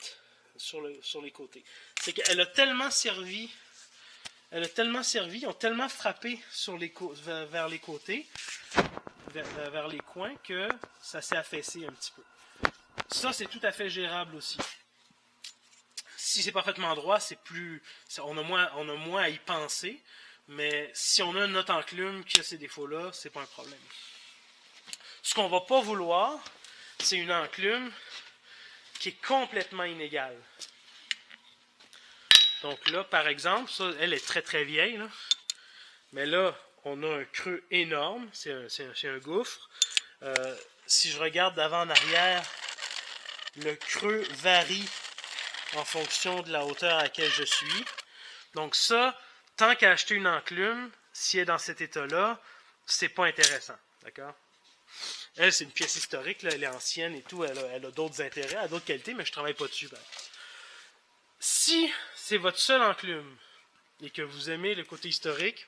sur les côtés. C'est qu'elle a tellement servi, ils ont tellement frappé vers les côtés, vers les coins, que ça s'est affaissé un petit peu. Ça, c'est tout à fait gérable aussi. Si c'est parfaitement droit, on a moins à y penser, mais si on a une autre enclume qui a ces défauts-là, c'est pas un problème. Ce qu'on va pas vouloir, c'est une enclume qui est complètement inégale. Donc là, par exemple, ça, elle est très très vieille, là. Mais là, on a un creux énorme, c'est un gouffre. Si je regarde d'avant en arrière, le creux varie en fonction de la hauteur à laquelle je suis. Donc ça, tant qu'à acheter une enclume, si elle est dans cet état-là, c'est pas intéressant. D'accord? Elle, c'est une pièce historique, là, elle est ancienne et tout, elle a d'autres intérêts, elle a d'autres qualités, mais je travaille pas dessus. Si c'est votre seule enclume et que vous aimez le côté historique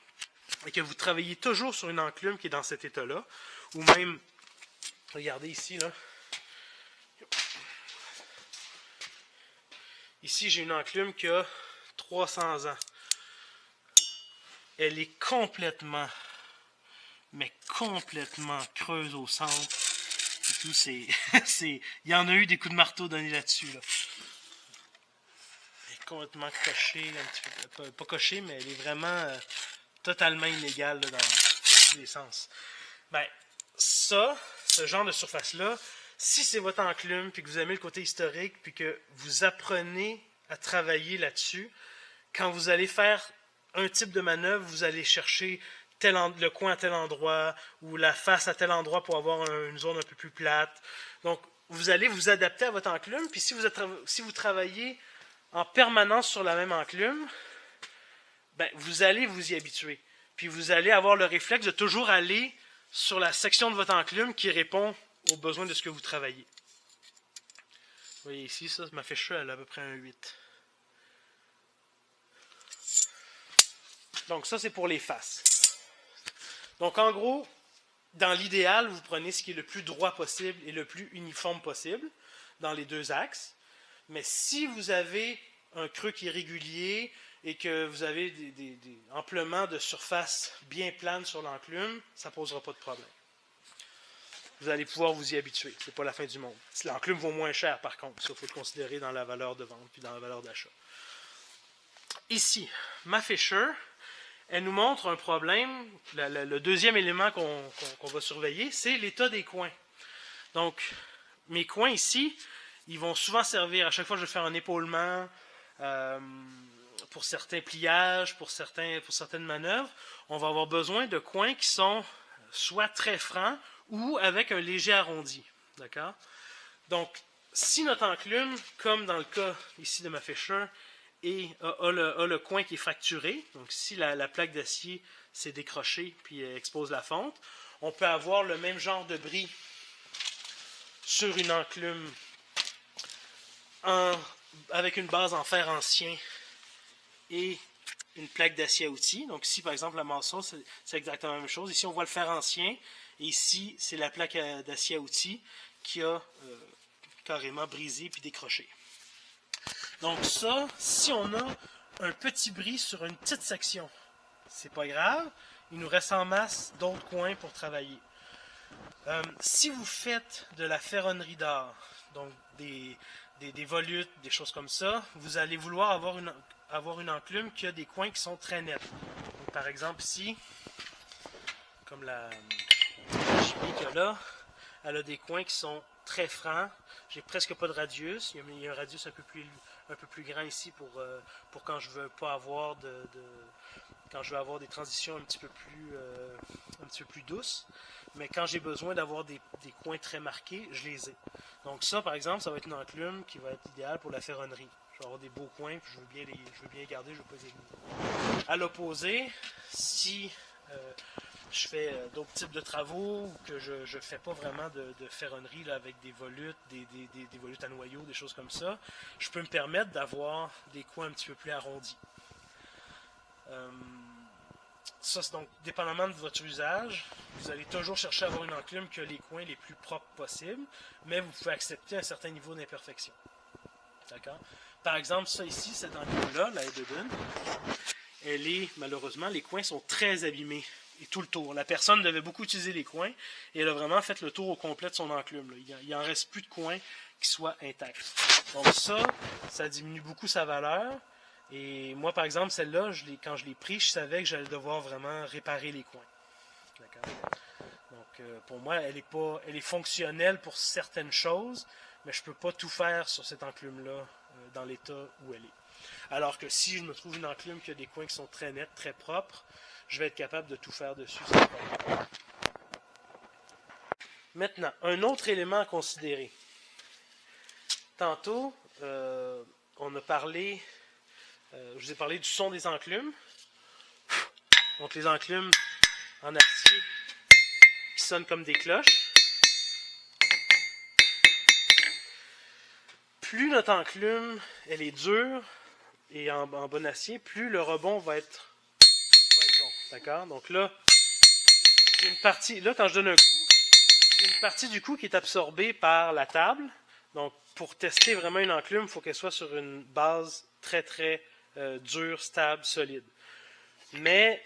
et que vous travaillez toujours sur une enclume qui est dans cet état-là, ou même, regardez ici, là. Ici, j'ai une enclume qui a 300 ans. Elle est complètement creuse au centre. Et tout, il y en a eu des coups de marteau donnés là-dessus, là. Elle est complètement cochée, un petit peu, pas cochée, mais elle est vraiment totalement inégale là, dans tous les sens. Ben, ce genre de surface-là, si c'est votre enclume, puis que vous aimez le côté historique, puis que vous apprenez à travailler là-dessus, quand vous allez faire un type de manœuvre, vous allez chercher le coin à tel endroit, ou la face à tel endroit pour avoir une zone un peu plus plate. Donc, vous allez vous adapter à votre enclume. Puis si vous travaillez en permanence sur la même enclume, ben, vous allez vous y habituer. Puis vous allez avoir le réflexe de toujours aller sur la section de votre enclume qui répond aux besoins de ce que vous travaillez. Vous voyez ici, ça, ma fiche, elle a à peu près un 8. Donc ça, c'est pour les faces. Donc en gros, dans l'idéal, vous prenez ce qui est le plus droit possible et le plus uniforme possible dans les deux axes. Mais si vous avez un creux qui est régulier et que vous avez amplement de surface bien plane sur l'enclume, ça ne posera pas de problème. Vous allez pouvoir vous y habituer. Ce n'est pas la fin du monde. L'enclume vaut moins cher, par contre. Ça, il faut le considérer dans la valeur de vente puis dans la valeur d'achat. Ici, ma Fisher, elle nous montre un problème. Le deuxième élément qu'on va surveiller, c'est l'état des coins. Donc, mes coins ici, ils vont souvent servir, à chaque fois que je vais faire un épaulement, pour certains pliages, pour certaines manœuvres, on va avoir besoin de coins qui sont soit très francs ou avec un léger arrondi. D'accord? Donc, si notre enclume, comme dans le cas ici de ma Fisher, a le coin qui est fracturé, donc si la plaque d'acier s'est décrochée puis expose la fonte, on peut avoir le même genre de bris sur une enclume avec une base en fer ancien et une plaque d'acier à outils. Donc ici, par exemple, la maçon, c'est exactement la même chose. Ici, on voit le fer ancien et ici, c'est la plaque d'acier à outils qui a carrément brisé puis décroché. Donc ça, si on a un petit bris sur une petite section, c'est pas grave. Il nous reste en masse d'autres coins pour travailler. Si vous faites de la ferronnerie d'art, donc des volutes, des choses comme ça, vous allez vouloir avoir une enclume qui a des coins qui sont très nets. Donc, par exemple ici, comme la chimie qu'il y a là, elle a des coins qui sont très francs. J'ai presque pas de radius. Il y a un radius un peu plus grand ici pour quand je veux pas avoir quand je veux avoir des transitions un petit peu plus douces. Mais quand j'ai besoin d'avoir des coins très marqués, je les ai. Donc ça, par exemple, ça va être une enclume qui va être idéale pour la ferronnerie. Je vais avoir des beaux coins, puis je veux bien les garder, je ne veux pas les éliminer. À l'opposé, si je fais d'autres types de travaux ou que je ne fais pas vraiment de ferronnerie là, avec des volutes, des volutes à noyaux, des choses comme ça, je peux me permettre d'avoir des coins un petit peu plus arrondis. Ça, c'est donc, dépendamment de votre usage, vous allez toujours chercher à avoir une enclume qui a les coins les plus propres possibles, mais vous pouvez accepter un certain niveau d'imperfection. D'accord? Par exemple, ça ici, cette enclume-là, la Hededen, elle est, malheureusement, les coins sont très abîmés. Et tout le tour. La personne devait beaucoup utiliser les coins et elle a vraiment fait le tour au complet de son enclume. Là. Il n'en reste plus de coins qui soient intacts. Donc ça diminue beaucoup sa valeur. Et moi, par exemple, celle-là, quand je l'ai pris, je savais que j'allais devoir vraiment réparer les coins. D'accord? Donc, pour moi, elle est fonctionnelle pour certaines choses, mais je ne peux pas tout faire sur cette enclume-là dans l'état où elle est. Alors que si je me trouve une enclume qui a des coins qui sont très nets, très propres, je vais être capable de tout faire dessus. Maintenant, un autre élément à considérer. Tantôt, on a parlé... je vous ai parlé du son des enclumes. Donc les enclumes en acier qui sonnent comme des cloches. Plus notre enclume elle est dure et en bon acier, plus le rebond va être bon. D'accord? Donc là, j'ai une partie. Là, quand je donne un coup, j'ai une partie du coup qui est absorbée par la table. Donc, pour tester vraiment une enclume, il faut qu'elle soit sur une base très très dure, stable, solide. Mais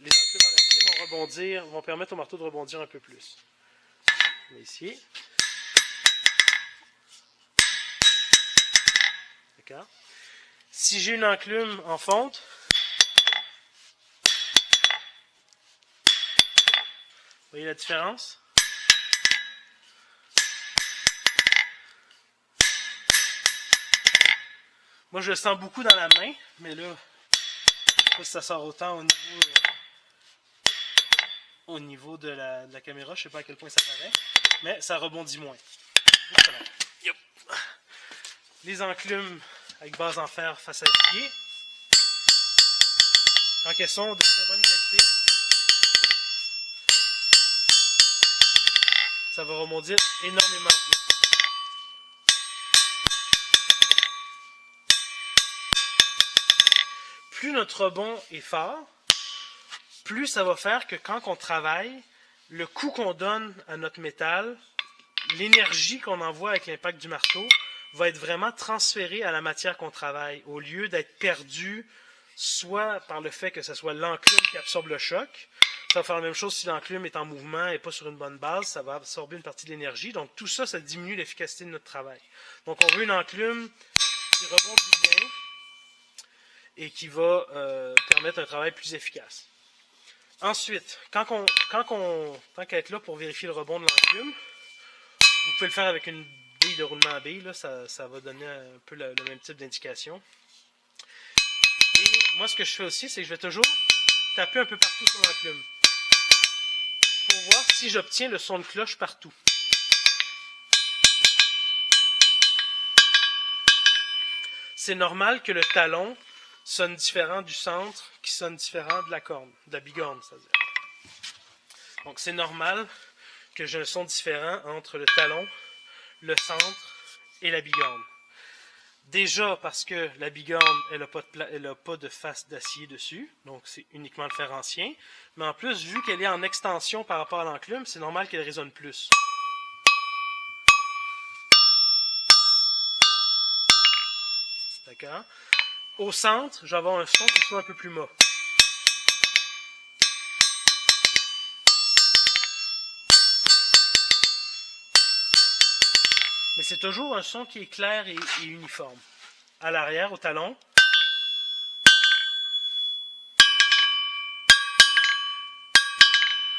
les enclumes en acier vont permettre au marteau de rebondir un peu plus. Mais ici. D'accord? Si j'ai une enclume en fonte, vous voyez la différence? Moi, je le sens beaucoup dans la main, mais là, je ne sais pas si ça sort autant au niveau de la caméra. Je ne sais pas à quel point ça paraît, mais ça rebondit moins. Les enclumes avec base en fer face à acier. Quand elles sont de très bonne qualité, ça va rebondir énormément plus. Plus notre rebond est fort, plus ça va faire que quand on travaille, le coup qu'on donne à notre métal, l'énergie qu'on envoie avec l'impact du marteau, va être vraiment transférée à la matière qu'on travaille, au lieu d'être perdue soit par le fait que ce soit l'enclume qui absorbe le choc. Ça va faire la même chose si l'enclume est en mouvement et pas sur une bonne base, ça va absorber une partie de l'énergie. Donc tout ça, ça diminue l'efficacité de notre travail. Donc on veut une enclume qui rebondit bien et qui va permettre un travail plus efficace. Ensuite, tant qu'à être là pour vérifier le rebond de l'enclume, vous pouvez le faire avec une bille de roulement à bille, là, ça va donner un peu le même type d'indication. Et moi, ce que je fais aussi, c'est que je vais toujours taper un peu partout sur l'enclume pour voir si j'obtiens le son de cloche partout. C'est normal que le talon sonne différent du centre, qui sonne différent de la corne, de la bigorne, c'est-à-dire. Donc c'est normal que j'ai un son différent entre le talon, le centre et la bigorne. Déjà parce que la bigorne, elle n'a pas de face d'acier dessus, donc c'est uniquement le fer ancien. Mais en plus, vu qu'elle est en extension par rapport à l'enclume, c'est normal qu'elle résonne plus. D'accord? Au centre, je vais avoir un son qui soit un peu plus mat. Mais c'est toujours un son qui est clair et uniforme. À l'arrière, au talon.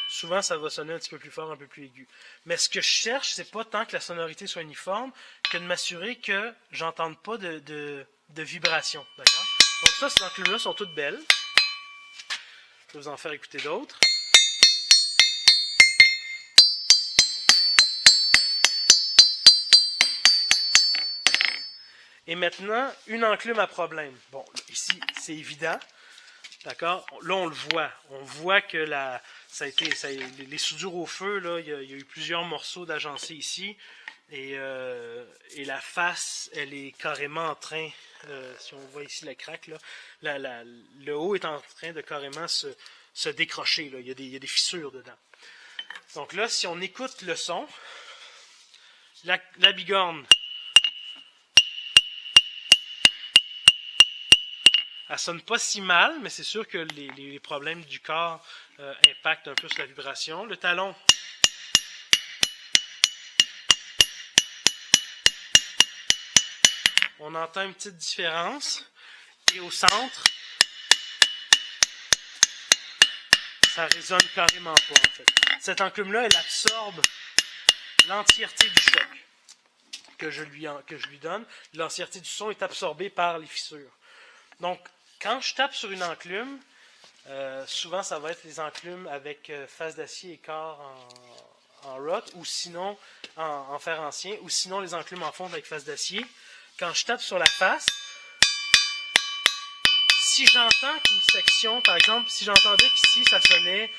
Souvent, ça va sonner un petit peu plus fort, un peu plus aigu. Mais ce que je cherche, c'est pas tant que la sonorité soit uniforme, que de m'assurer que j'entende pas de vibration. D'accord? Donc ça, ces enclumes-là sont toutes belles. Je vais vous en faire écouter d'autres. Et maintenant, une enclume à problème. Bon, ici, c'est évident. D'accord? Là, on le voit. On voit que les soudures au feu, là, il y a eu plusieurs morceaux d'agencés ici. Et la face, elle est carrément en train, si on voit ici la craque, là, le haut est en train de carrément se décrocher. Là. Il y a des fissures dedans. Donc là, si on écoute le son, la bigorne, elle sonne pas si mal, mais c'est sûr que les problèmes du corps impactent un peu sur la vibration. Le talon, on entend une petite différence. Et au centre, ça résonne carrément pas, en fait. Cette enclume-là, elle absorbe l'entièreté du choc que je lui donne. L'entièreté du son est absorbée par les fissures. Donc, quand je tape sur une enclume, souvent ça va être les enclumes avec face d'acier et corps en rot, ou sinon en fer ancien, ou sinon les enclumes en fonte avec face d'acier. Quand je tape sur la face, si j'entends qu'une section, par exemple, si j'entendais qu'ici ça sonnait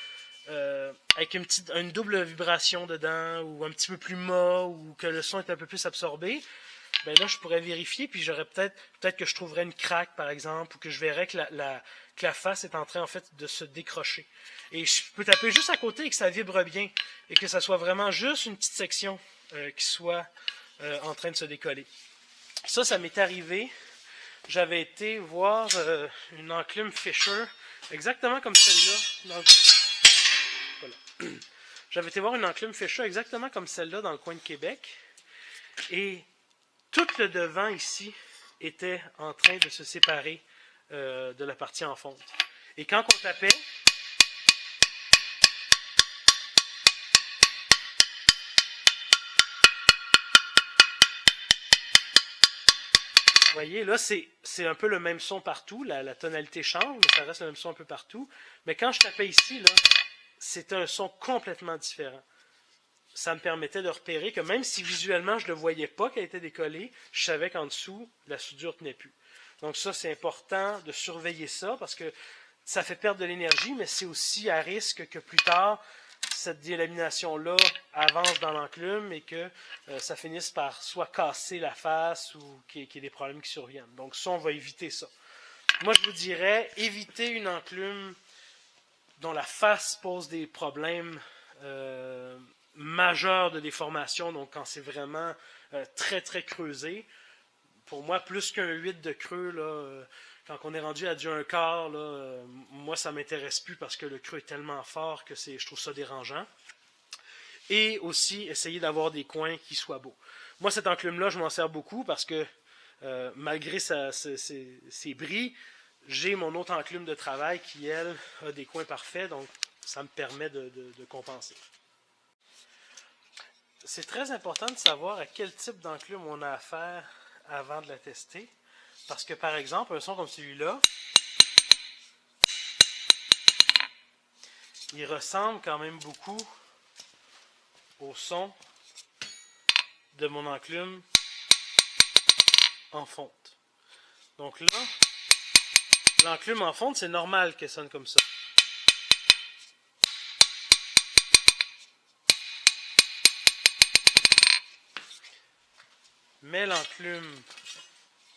avec une double vibration dedans, ou un petit peu plus mat, ou que le son est un peu plus absorbé, ben là, je pourrais vérifier, puis j'aurais peut-être que je trouverais une craque, par exemple, ou que je verrais que la face est en train, en fait, de se décrocher. Et je peux taper juste à côté et que ça vibre bien, et que ça soit vraiment juste une petite section qui soit en train de se décoller. Ça m'est arrivé. J'avais été voir une enclume Fisher, exactement comme celle-là. Voilà. J'avais été voir une enclume Fisher exactement comme celle-là dans le coin de Québec. Et tout le devant ici était en train de se séparer de la partie en fonte. Et quand on tapait, vous voyez, là, c'est un peu le même son partout. La tonalité change, mais ça reste le même son un peu partout. Mais quand je tapais ici, là, c'était un son complètement différent. ça me permettait de repérer que même si visuellement je ne le voyais pas qu'elle était décollée, je savais qu'en dessous, la soudure ne tenait plus. Donc ça, c'est important de surveiller ça parce que ça fait perdre de l'énergie, mais c'est aussi à risque que plus tard, cette délamination-là avance dans l'enclume et que ça finisse par soit casser la face ou qu'il y ait des problèmes qui surviennent. Donc ça, on va éviter ça. Moi, je vous dirais, éviter une enclume dont la face pose des problèmes majeurs de déformation, donc quand c'est vraiment très très creusé. Pour moi, plus qu'un 8 de creux, là, quand on est rendu à du 1/4, là, moi ça m'intéresse plus parce que le creux est tellement fort que je trouve ça dérangeant. Et aussi, essayer d'avoir des coins qui soient beaux. Moi, cette enclume-là, je m'en sers beaucoup parce que malgré ses bris, j'ai mon autre enclume de travail qui, elle, a des coins parfaits, donc ça me permet de compenser. C'est très important de savoir à quel type d'enclume on a affaire avant de la tester. Parce que, par exemple, un son comme celui-là, il ressemble quand même beaucoup au son de mon enclume en fonte. Donc là, l'enclume en fonte, c'est normal qu'elle sonne comme ça. Mais l'enclume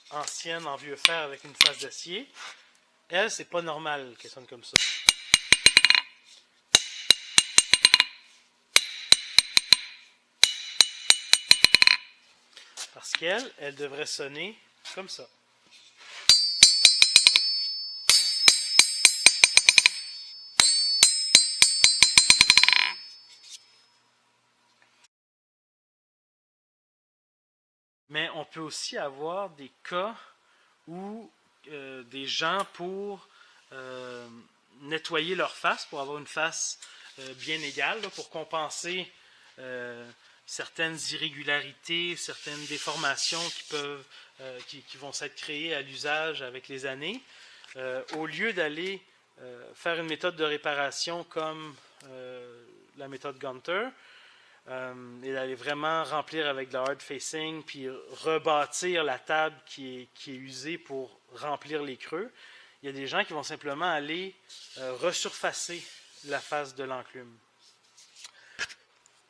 ancienne en vieux fer avec une face d'acier, elle, c'est pas normal qu'elle sonne comme ça. Parce qu'elle, elle devrait sonner comme ça. Mais on peut aussi avoir des cas où des gens, pour nettoyer leur face, pour avoir une face bien égale, là, pour compenser certaines irrégularités, certaines déformations qui vont s'être créées à l'usage avec les années, au lieu d'aller faire une méthode de réparation comme la méthode Gunter, et d'aller vraiment remplir avec de la hard facing puis rebâtir la table qui est usée pour remplir les creux, il y a des gens qui vont simplement aller resurfacer la face de l'enclume.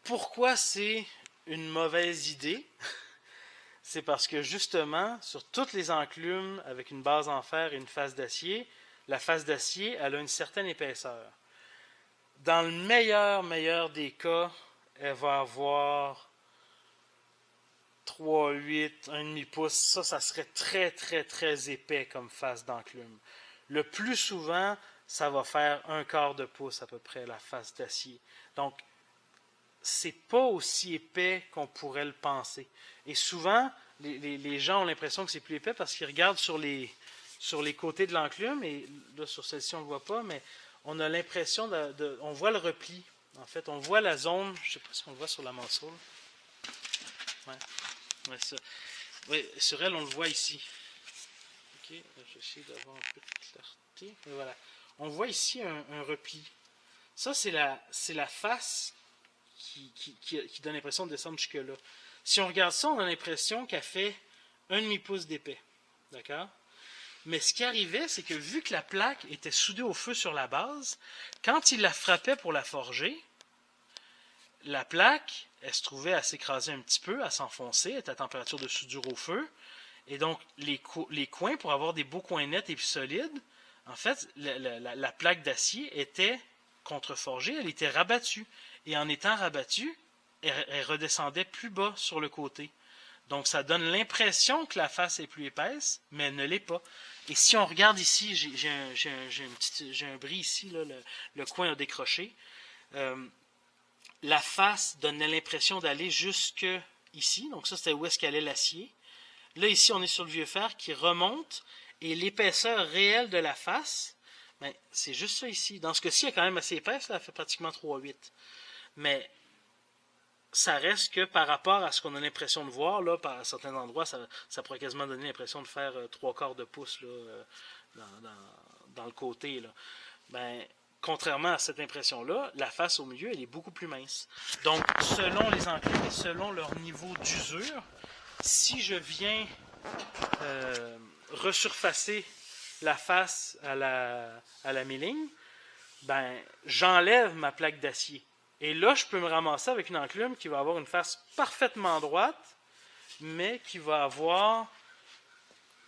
Pourquoi c'est une mauvaise idée? C'est parce que justement, sur toutes les enclumes avec une base en fer et une face d'acier, la face d'acier, elle a une certaine épaisseur. Dans le meilleur des cas, elle va avoir 3, 8, 1,5 pouce. Ça serait très, très, très épais comme face d'enclume. Le plus souvent, ça va faire 1/4 de pouce à peu près, la face d'acier. Donc, c'est pas aussi épais qu'on pourrait le penser. Et souvent, les gens ont l'impression que c'est plus épais parce qu'ils regardent sur les côtés de l'enclume, et là, sur celle-ci, on ne le voit pas, mais on a l'impression on voit le repli. En fait, on voit la zone, je ne sais pas si on le voit sur la Muscle. Ouais, ça. Oui, sur elle, on le voit ici. Ok, je vais essayer d'avoir un peu de clarté. Et voilà. On voit ici un repli. Ça, c'est la face qui donne l'impression de descendre jusque-là. Si on regarde ça, on a l'impression qu'elle fait 1,5 pouce d'épais. D'accord? Mais ce qui arrivait, c'est que vu que la plaque était soudée au feu sur la base, quand il la frappait pour la forger, la plaque, elle se trouvait à s'écraser un petit peu, à s'enfoncer, elle était à température de soudure au feu. Et donc, les coins, pour avoir des beaux coins nets et puis solides, en fait, la plaque d'acier était contreforgée, elle était rabattue. Et en étant rabattue, elle redescendait plus bas sur le côté. Donc, ça donne l'impression que la face est plus épaisse, mais elle ne l'est pas. Et si on regarde ici, j'ai un bris ici, là, le coin a décroché. La face donnait l'impression d'aller jusque ici. Donc, ça, c'était où est-ce qu'allait l'acier. Là, ici, on est sur le vieux fer qui remonte. Et l'épaisseur réelle de la face, ben, c'est juste ça ici. Dans ce cas-ci, elle est quand même assez épaisse. Là, elle fait pratiquement 3,8. Mais ça reste que par rapport à ce qu'on a l'impression de voir, là, par certains endroits, ça pourrait quasiment donner l'impression de faire 3/4 de pouce là, dans le côté. Là. Ben, contrairement à cette impression-là, la face au milieu, elle est beaucoup plus mince. Donc, selon les enclumes et selon leur niveau d'usure, si je viens resurfacer la face à la milling, ben, j'enlève ma plaque d'acier. Et là, je peux me ramasser avec une enclume qui va avoir une face parfaitement droite, mais qui va avoir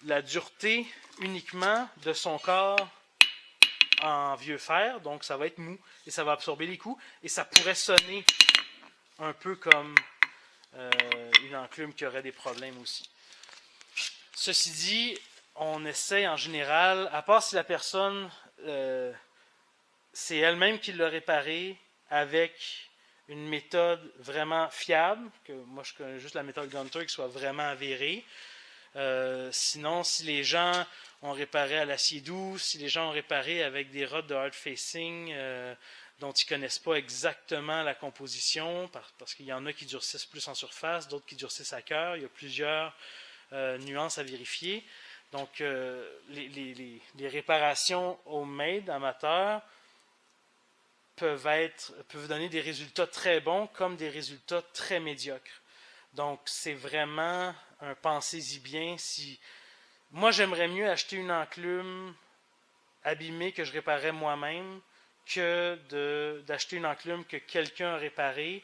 la dureté uniquement de son corps en vieux fer, donc ça va être mou et ça va absorber les coups et ça pourrait sonner un peu comme une enclume qui aurait des problèmes aussi. Ceci dit, on essaie en général, à part si la personne c'est elle-même qui l'a réparé avec une méthode vraiment fiable, que moi je connais juste la méthode Gunter qui soit vraiment avérée. Sinon, si les gens ont réparé à l'acier doux, si les gens ont réparé avec des rods de hard facing dont ils ne connaissent pas exactement la composition, parce qu'il y en a qui durcissent plus en surface, d'autres qui durcissent à cœur, il y a plusieurs nuances à vérifier. Donc, les réparations homemade amateurs peuvent donner des résultats très bons comme des résultats très médiocres. Donc, c'est vraiment un pensez-y bien. Moi, j'aimerais mieux acheter une enclume abîmée que je réparais moi-même que d'acheter une enclume que quelqu'un a réparée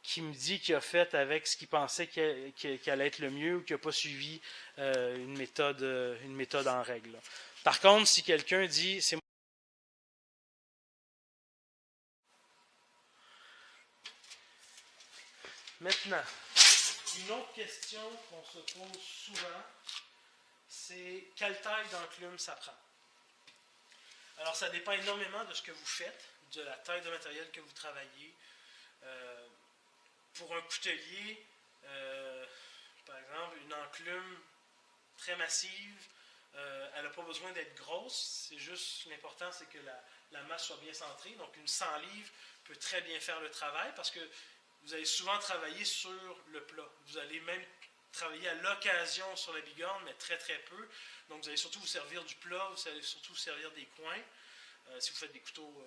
qui me dit qu'il a fait avec ce qu'il pensait qu'il allait être le mieux ou qu'il n'a pas suivi une méthode en règle. Par contre, si quelqu'un dit c'est maintenant, une autre question qu'on se pose souvent, c'est quelle taille d'enclume ça prend. Alors, ça dépend énormément de ce que vous faites, de la taille de matériel que vous travaillez. Pour un coutelier, par exemple, une enclume très massive, elle n'a pas besoin d'être grosse. C'est juste, l'important, c'est que la masse soit bien centrée. Donc, une 100 livres peut très bien faire le travail parce que vous allez souvent travailler sur le plat. Vous allez même travailler à l'occasion sur la bigorne, mais très très peu. Donc vous allez surtout vous servir du plat, vous allez surtout vous servir des coins. Si vous faites des couteaux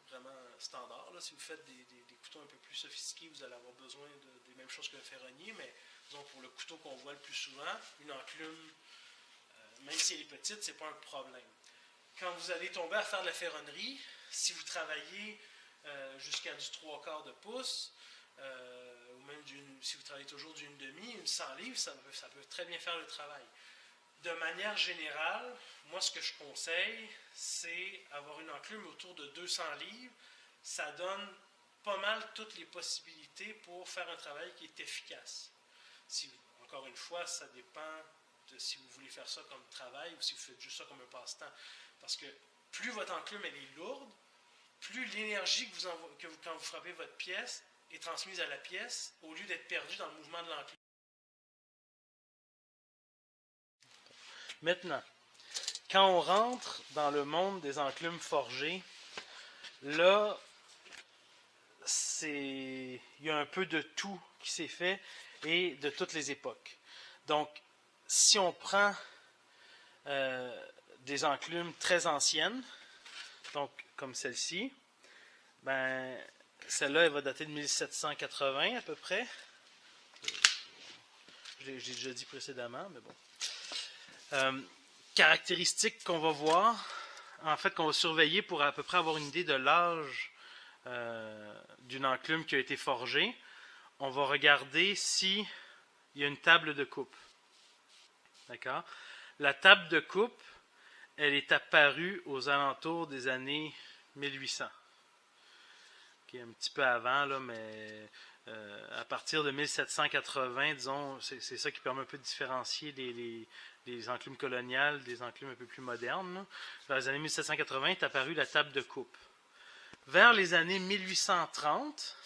vraiment standards, là, si vous faites des couteaux un peu plus sophistiqués, vous allez avoir besoin des mêmes choses qu'un ferronnier, mais disons pour le couteau qu'on voit le plus souvent, une enclume, même si elle est petite, c'est pas un problème. Quand vous allez tomber à faire de la ferronnerie, si vous travaillez jusqu'à du 3/4 de pouce, ou même si vous travaillez toujours d'une demi, une 100 livres, ça peut très bien faire le travail. De manière générale, moi ce que je conseille, c'est avoir une enclume autour de 200 livres. Ça donne pas mal toutes les possibilités pour faire un travail qui est efficace. Encore une fois, ça dépend de si vous voulez faire ça comme travail ou si vous faites juste ça comme un passe-temps. Parce que plus votre enclume elle est lourde, plus l'énergie quand vous frappez votre pièce est transmise à la pièce au lieu d'être perdue dans le mouvement de l'enclume. Maintenant, quand on rentre dans le monde des enclumes forgées, là, il y a un peu de tout qui s'est fait et de toutes les époques. Donc, si on prend des enclumes très anciennes, donc comme celle-ci, ben, celle-là, elle va dater de 1780 à peu près. J'ai déjà dit précédemment, mais bon. Caractéristiques qu'on va voir, en fait, qu'on va surveiller pour à peu près avoir une idée de l'âge d'une enclume qui a été forgée. On va regarder s'il y a une table de coupe. D'accord? La table de coupe, elle est apparue aux alentours des années 1800. Okay, un petit peu avant, là, mais à partir de 1780, disons, c'est ça qui permet un peu de différencier les enclumes coloniales des enclumes un peu plus modernes. Là. Vers les années 1780 est apparue la table de coupe. Vers les années 1830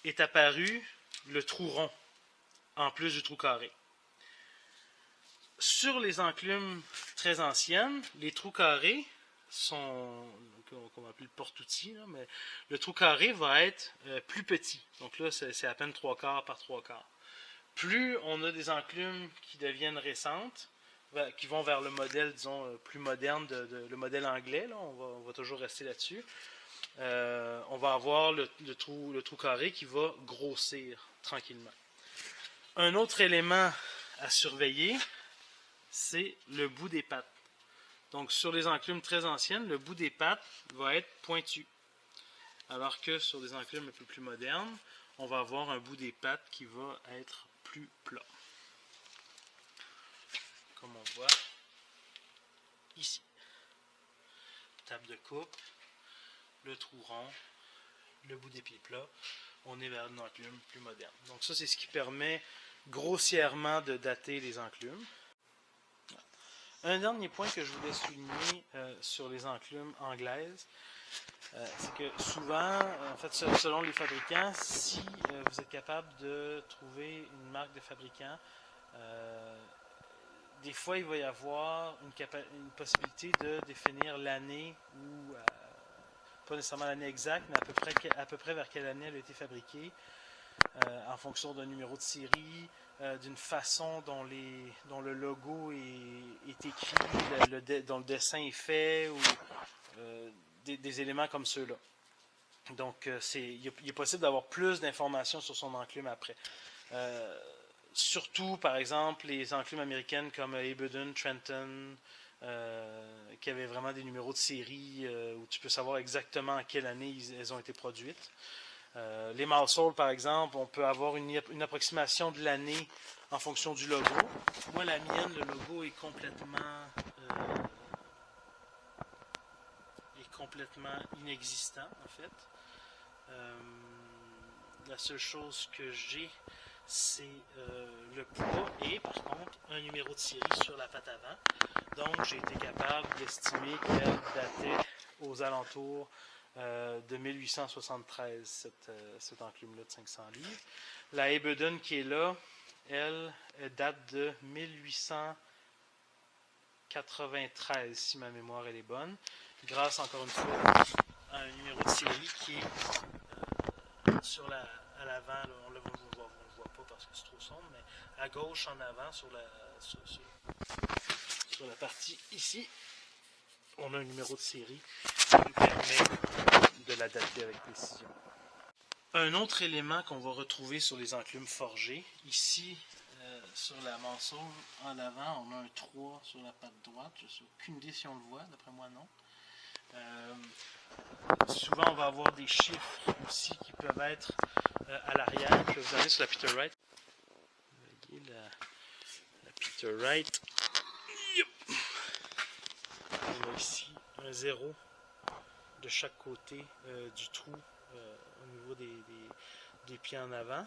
est apparu le trou rond, en plus du trou carré. Sur les enclumes très anciennes, les trous carrés sont, qu'on va appeler le porte-outil, mais le trou carré va être plus petit. Donc là, c'est à peine 3/4 par 3/4. Plus on a des enclumes qui deviennent récentes, qui vont vers le modèle, disons, plus moderne, le modèle anglais. Là, on va toujours rester là-dessus. On va avoir le trou carré qui va grossir tranquillement. Un autre élément à surveiller, c'est le bout des pattes. Donc, sur les enclumes très anciennes, le bout des pattes va être pointu. Alors que sur des enclumes un peu plus modernes, on va avoir un bout des pattes qui va être plus plat. Comme on voit ici. Table de coupe, le trou rond, le bout des pieds plats. On est vers une enclume plus moderne. Donc ça, c'est ce qui permet grossièrement de dater les enclumes. Un dernier point que je voulais souligner sur les enclumes anglaises, c'est que souvent, en fait, selon les fabricants, si vous êtes capable de trouver une marque de fabricant, des fois, il va y avoir une possibilité de définir l'année ou, pas nécessairement l'année exacte, mais à peu près vers quelle année elle a été fabriquée, en fonction d'un numéro de série, d'une façon dont le logo est écrit, dont le dessin est fait, ou des éléments comme ceux-là. Donc, il est possible d'avoir plus d'informations sur son enclume après. Surtout, par exemple, les enclumes américaines comme Aberden, Trenton, qui avaient vraiment des numéros de série où tu peux savoir exactement à quelle année elles ont été produites. Les Maushold, par exemple, on peut avoir une approximation de l'année en fonction du logo. Moi, la mienne, le logo est complètement inexistant, en fait. La seule chose que j'ai, c'est le poids et, par contre, un numéro de série sur la patte avant. Donc, j'ai été capable d'estimer qu'elle datait aux alentours de 1873, cette enclume-là de 500 livres. La Aberden qui est là, elle date de 1893, si ma mémoire elle est bonne, grâce encore une fois à un numéro de série qui est à l'avant, on ne le voit pas parce que c'est trop sombre, mais à gauche en avant, sur la partie ici, on a un numéro de série qui nous permet de la dater avec précision. Un autre élément qu'on va retrouver sur les enclumes forgées, ici sur la Maushold en avant, on a un 3 sur la patte droite. Je n'ai aucune idée si on le voit, d'après moi non. Souvent on va avoir des chiffres aussi qui peuvent être à l'arrière. Je vais vous amener sur la Peter Wright. Vous voyez la Peter Wright. On a ici un 0 de chaque côté du trou au niveau des pieds en avant.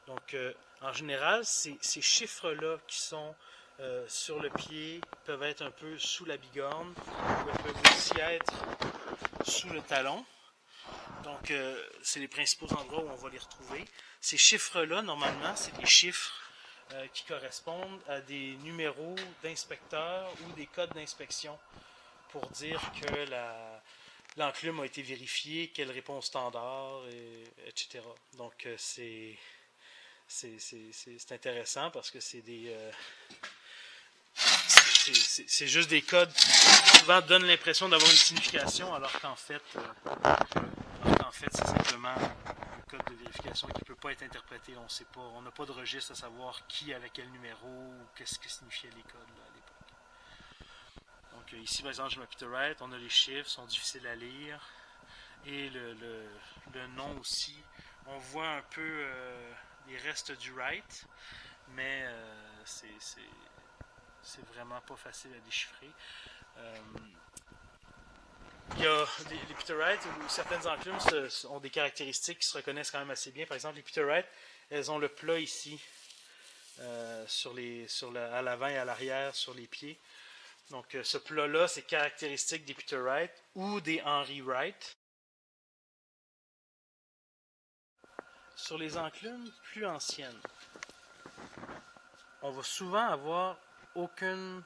Donc, en général, ces chiffres-là qui sont sur le pied peuvent être un peu sous la bigorne, ou peuvent aussi être sous le talon. Donc, c'est les principaux endroits où on va les retrouver. Ces chiffres-là, normalement, c'est des chiffres qui correspondent à des numéros d'inspecteurs ou des codes d'inspection pour dire que l'enclume a été vérifiée, qu'elle répond au standard, etc. Donc, c'est intéressant parce que c'est juste des codes qui souvent donnent l'impression d'avoir une signification alors qu'en fait c'est simplement un code de vérification qui ne peut pas être interprété. On n'a pas de registre à savoir qui avait quel numéro ou qu'est-ce que signifiaient les codes là, à l'époque. Donc ici par exemple je m'appuie Peter Wright, on a les chiffres, sont difficiles à lire et le nom aussi. On voit un peu les restes du Wright, mais c'est vraiment pas facile à déchiffrer. Il y a les Peter Wright ou certaines enclumes ont des caractéristiques qui se reconnaissent quand même assez bien. Par exemple, les Peter Wright, elles ont le plat ici à l'avant et à l'arrière sur les pieds. Donc ce plat-là, c'est caractéristique des Peter Wright ou des Henry Wright. Sur les enclumes plus anciennes, on va souvent avoir aucune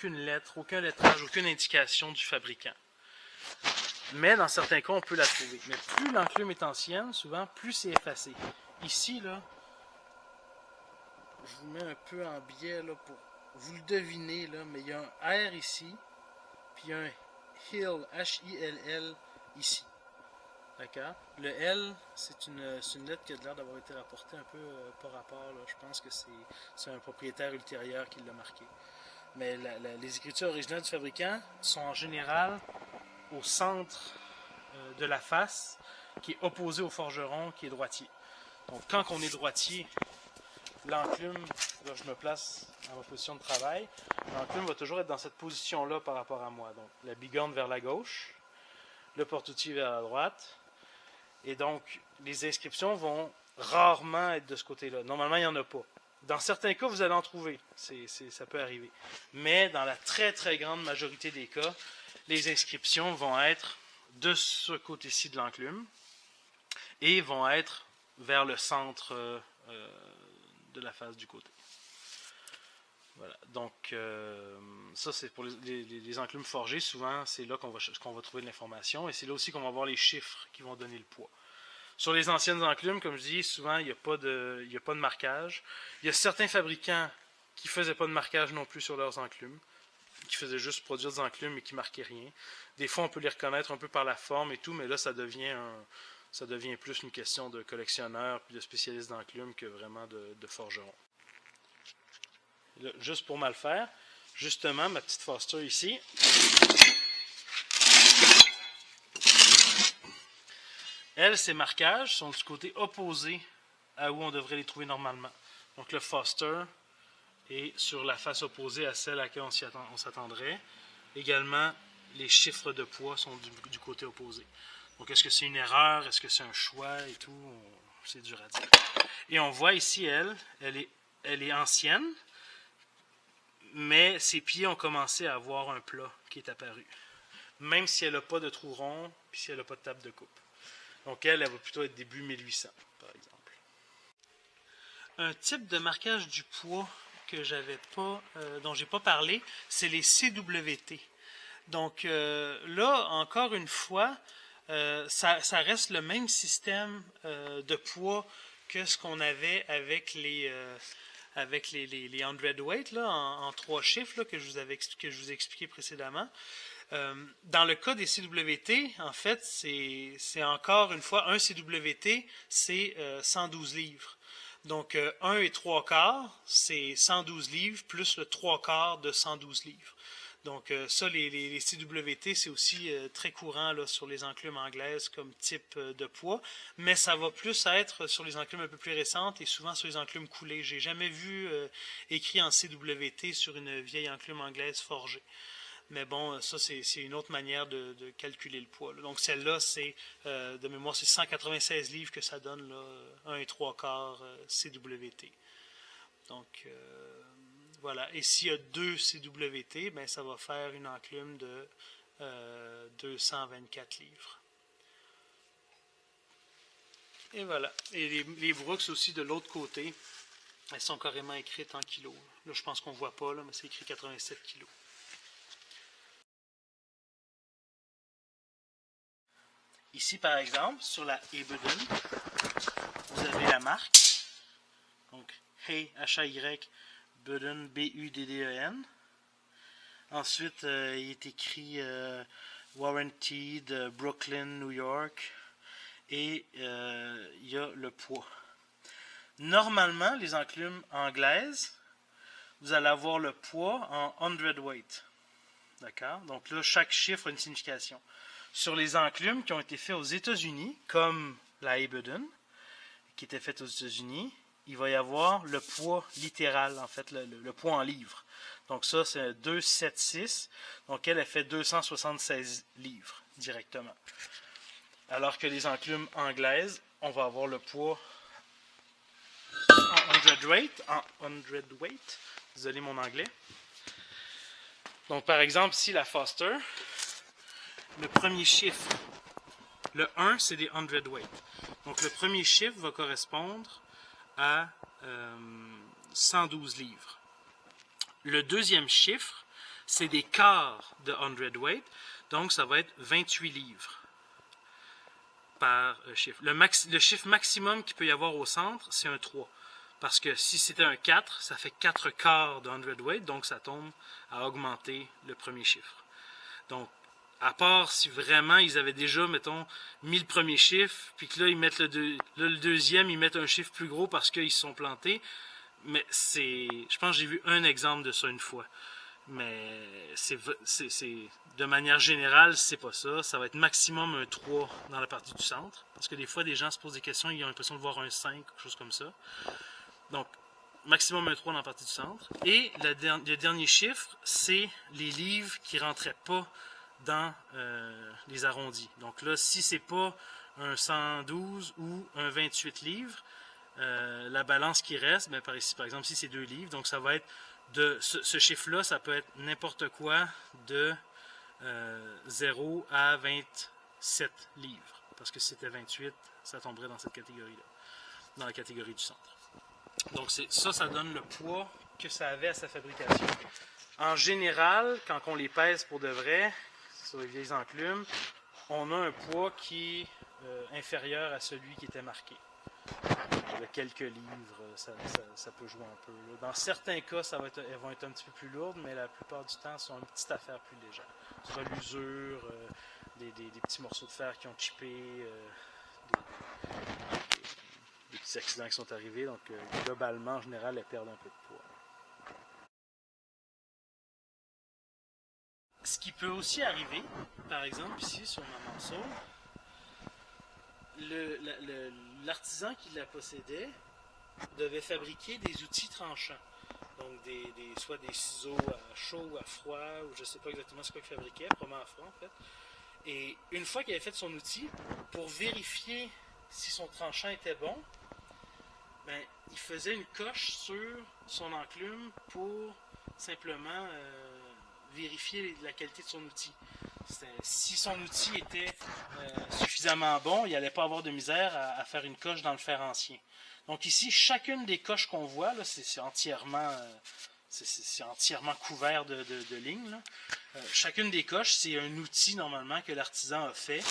lettre, aucun lettrage, aucune indication du fabricant. Mais dans certains cas, on peut la trouver. Mais plus l'enclume est ancienne, souvent, plus c'est effacé. Ici, là, je vous mets un peu en biais là, pour vous le deviner, là, mais il y a un R ici, puis il y a un Hill, H-I-L-L, ici. D'accord? Le L, c'est une lettre qui a l'air d'avoir été rapportée un peu par rapport. Là. Je pense que c'est un propriétaire ultérieur qui l'a marqué. Mais les écritures originales du fabricant sont en général au centre de la face, qui est opposé au forgeron, qui est droitier. Donc quand on est droitier, l'enclume, là je me place dans ma position de travail, l'enclume va toujours être dans cette position-là par rapport à moi. Donc la bigorne vers la gauche, le porte-outil vers la droite, et donc les inscriptions vont rarement être de ce côté-là. Normalement, il n'y en a pas. Dans certains cas, vous allez en trouver, ça peut arriver. Mais dans la très très grande majorité des cas, les inscriptions vont être de ce côté-ci de l'enclume et vont être vers le centre de la face du côté. Voilà. Donc, ça c'est pour les enclumes forgées. Souvent, c'est là qu'on va trouver de l'information et c'est là aussi qu'on va voir les chiffres qui vont donner le poids. Sur les anciennes enclumes, comme je dis, souvent il n'y a pas de marquage. Il y a certains fabricants qui ne faisaient pas de marquage non plus sur leurs enclumes, qui faisaient juste produire des enclumes et qui ne marquaient rien. Des fois, on peut les reconnaître un peu par la forme et tout, mais là, ça devient plus une question de collectionneur puis de spécialiste d'enclumes que vraiment de forgeron. Là, juste pour mal faire, justement, ma petite Foster ici, elle, ces marquages sont du côté opposé à où on devrait les trouver normalement. Donc le Foster est sur la face opposée à celle à laquelle on s'attendrait. Également, les chiffres de poids sont du côté opposé. Donc est-ce que c'est une erreur? Est-ce que c'est un choix et tout? C'est dur à dire. Et on voit ici, elle est ancienne, mais ses pieds ont commencé à avoir un plat qui est apparu. Même si elle n'a pas de trou rond, puis si elle n'a pas de table de coupe. Donc elle va plutôt être début 1800, par exemple. Un type de marquage du poids que j'avais pas, dont j'ai pas parlé, c'est les CWT. Donc là, encore une fois, ça reste le même système de poids que ce qu'on avait avec les hundredweight là, en 3 chiffres là, que je vous ai expliqué précédemment. Dans le cas des CWT, en fait, c'est encore une fois, un CWT, c'est 112 livres. Donc, 1 et 3 quarts, c'est 112 livres, plus le 3 quarts de 112 livres. Donc, ça, les CWT, c'est aussi très courant là, sur les enclumes anglaises comme type de poids, mais ça va plus être sur les enclumes un peu plus récentes et souvent sur les enclumes coulées. J'ai jamais vu écrit en CWT sur une vieille enclume anglaise forgée. Mais bon, ça, c'est une autre manière de calculer le poids. Là. Donc, celle-là, c'est, de mémoire, c'est 196 livres que ça donne, là, 1 et 3 quarts CWT. Donc, voilà. Et s'il y a 2 CWT, ben, ça va faire une enclume de 224 livres. Et voilà. Et les Brooks aussi, de l'autre côté, elles sont carrément écrites en kilos. Là, je pense qu'on ne voit pas, là, mais c'est écrit 87 kilos. Ici, par exemple, sur la Hebden, vous avez la marque. Donc, Hay, H-A-Y, Budden, B-U-D-D-E-N. Ensuite, il est écrit Warranted, Brooklyn, New York. Et il y a le poids. Normalement, les enclumes anglaises, vous allez avoir le poids en hundredweight. D'accord? Donc là, chaque chiffre a une signification. Sur les enclumes qui ont été faits aux États-Unis, comme la Hebden, qui était faite aux États-Unis, il va y avoir le poids littéral, en fait, le poids en livres. Donc ça, c'est 276. Donc elle fait 276 livres directement. Alors que les enclumes anglaises, on va avoir le poids en hundredweight. Désolé mon anglais. Donc par exemple, ici la Foster, le premier chiffre, le 1, c'est des hundredweight. Donc le premier chiffre va correspondre à 112 livres. Le deuxième chiffre, c'est des quarts de hundredweight. Donc ça va être 28 livres par chiffre. Le chiffre maximum qu'il peut y avoir au centre, c'est un 3. parce que si c'était un 4, ça fait 4 quarts de hundredweight, donc ça tombe à augmenter le premier chiffre. Donc, à part si vraiment ils avaient déjà, mettons, mis le premier chiffre, puis que là, ils mettent le deuxième, ils mettent un chiffre plus gros parce qu'ils se sont plantés. Mais je pense que j'ai vu un exemple de ça une fois. Mais de manière générale, c'est pas ça. Ça va être maximum un 3 dans la partie du centre. Parce que des fois, des gens se posent des questions, ils ont l'impression de voir un 5, quelque chose comme ça. Donc, maximum un 3 dans la partie du centre. Et le dernier chiffre, c'est les livres qui ne rentraient pas dans les arrondis. Donc là, si c'est pas un 112 ou un 28 livres, la balance qui reste, ben par exemple, si c'est 2 livres, donc ça va être de ce chiffre-là, ça peut être n'importe quoi de 0 à 27 livres. Parce que si c'était 28, ça tomberait dans cette catégorie-là, dans la catégorie du centre. Donc ça donne le poids que ça avait à sa fabrication. En général, quand on les pèse pour de vrai, sur les vieilles enclumes, on a un poids qui est inférieur à celui qui était marqué. De quelques livres, ça peut jouer un peu. Dans certains cas, elles vont être un petit peu plus lourdes, mais la plupart du temps, sont une petite affaire plus légère. Ce sera l'usure, des petits morceaux de fer qui ont chippé, des petits accidents qui sont arrivés. Donc, globalement, en général, elles perdent un peu de poids. Ce qui peut aussi arriver, par exemple, ici, sur ma morceau, l'artisan qui la possédait devait fabriquer des outils tranchants. Donc, soit des ciseaux à chaud ou à froid, ou je ne sais pas exactement ce qu'il fabriquait, probablement à froid en fait. Et une fois qu'il avait fait son outil, pour vérifier si son tranchant était bon, ben, il faisait une coche sur son enclume pour simplement vérifier la qualité de son outil. Si son outil était suffisamment bon, il n'allait pas avoir de misère à faire une coche dans le fer ancien. Donc ici, chacune des coches qu'on voit, là, c'est entièrement couvert de lignes. Là. Chacune des coches, c'est un outil normalement que l'artisan a fait.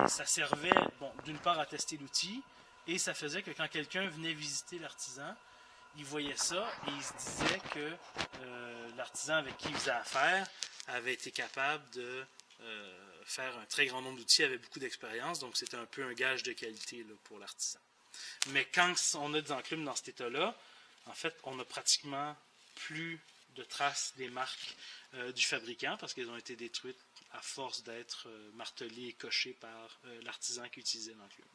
Et ça servait, d'une part à tester l'outil, et ça faisait que quand quelqu'un venait visiter l'artisan, il voyait ça et il se disait que l'artisan avec qui il faisait affaire avait été capable de faire un très grand nombre d'outils, avait beaucoup d'expérience, donc c'était un peu un gage de qualité là, pour l'artisan. Mais quand on a des enclumes dans cet état-là, en fait, on n'a pratiquement plus de traces des marques du fabricant parce qu'elles ont été détruites à force d'être martelées et cochées par l'artisan qui utilisait l'enclume.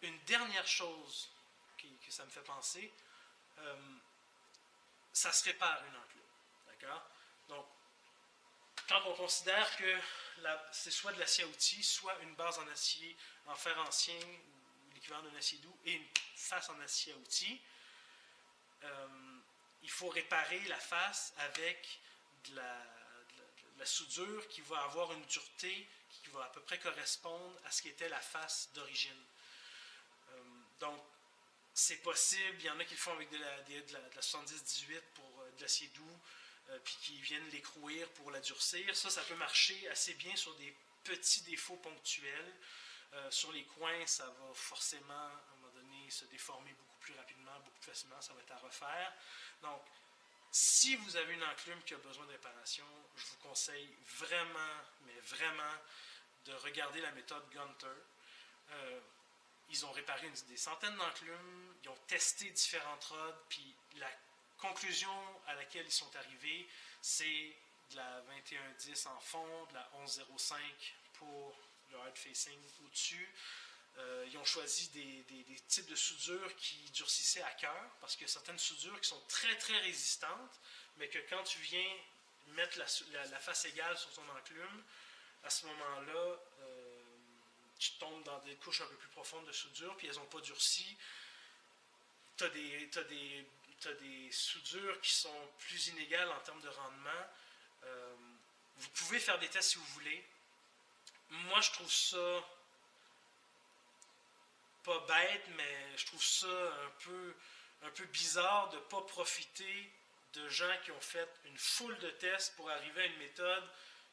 Une dernière chose que ça me fait penser, ça se répare une enclume. D'accord? Donc, quand on considère que c'est soit de l'acier à outils, soit une base en acier, en fer ancien, ou l'équivalent d'un acier doux, et une face en acier à outils, il faut réparer la face avec de la soudure qui va avoir une dureté qui va à peu près correspondre à ce qu'était la face d'origine. Donc, c'est possible, il y en a qui le font avec de la 70-18 pour de l'acier doux, puis qui viennent l'écrouir pour la durcir. Ça peut marcher assez bien sur des petits défauts ponctuels. Sur les coins, ça va forcément, à un moment donné, se déformer beaucoup plus rapidement, beaucoup plus facilement, ça va être à refaire. Donc, si vous avez une enclume qui a besoin de réparation, je vous conseille vraiment, mais vraiment, de regarder la méthode Gunter. Ils ont réparé des centaines d'enclumes, ils ont testé différentes rods, puis la conclusion à laquelle ils sont arrivés, c'est de la 2110 en fond, de la 1105 pour le hard facing au-dessus. Ils ont choisi des types de soudures qui durcissaient à cœur, parce qu'il y a certaines soudures qui sont très très résistantes, mais que quand tu viens mettre la face égale sur ton enclume, à ce moment-là, tu tombes dans des couches un peu plus profondes de soudure, puis elles n'ont pas durci. Tu as des soudures qui sont plus inégales en termes de rendement. Vous pouvez faire des tests si vous voulez. Moi, je trouve ça pas bête, mais je trouve ça un peu bizarre de ne pas profiter de gens qui ont fait une foule de tests pour arriver à une méthode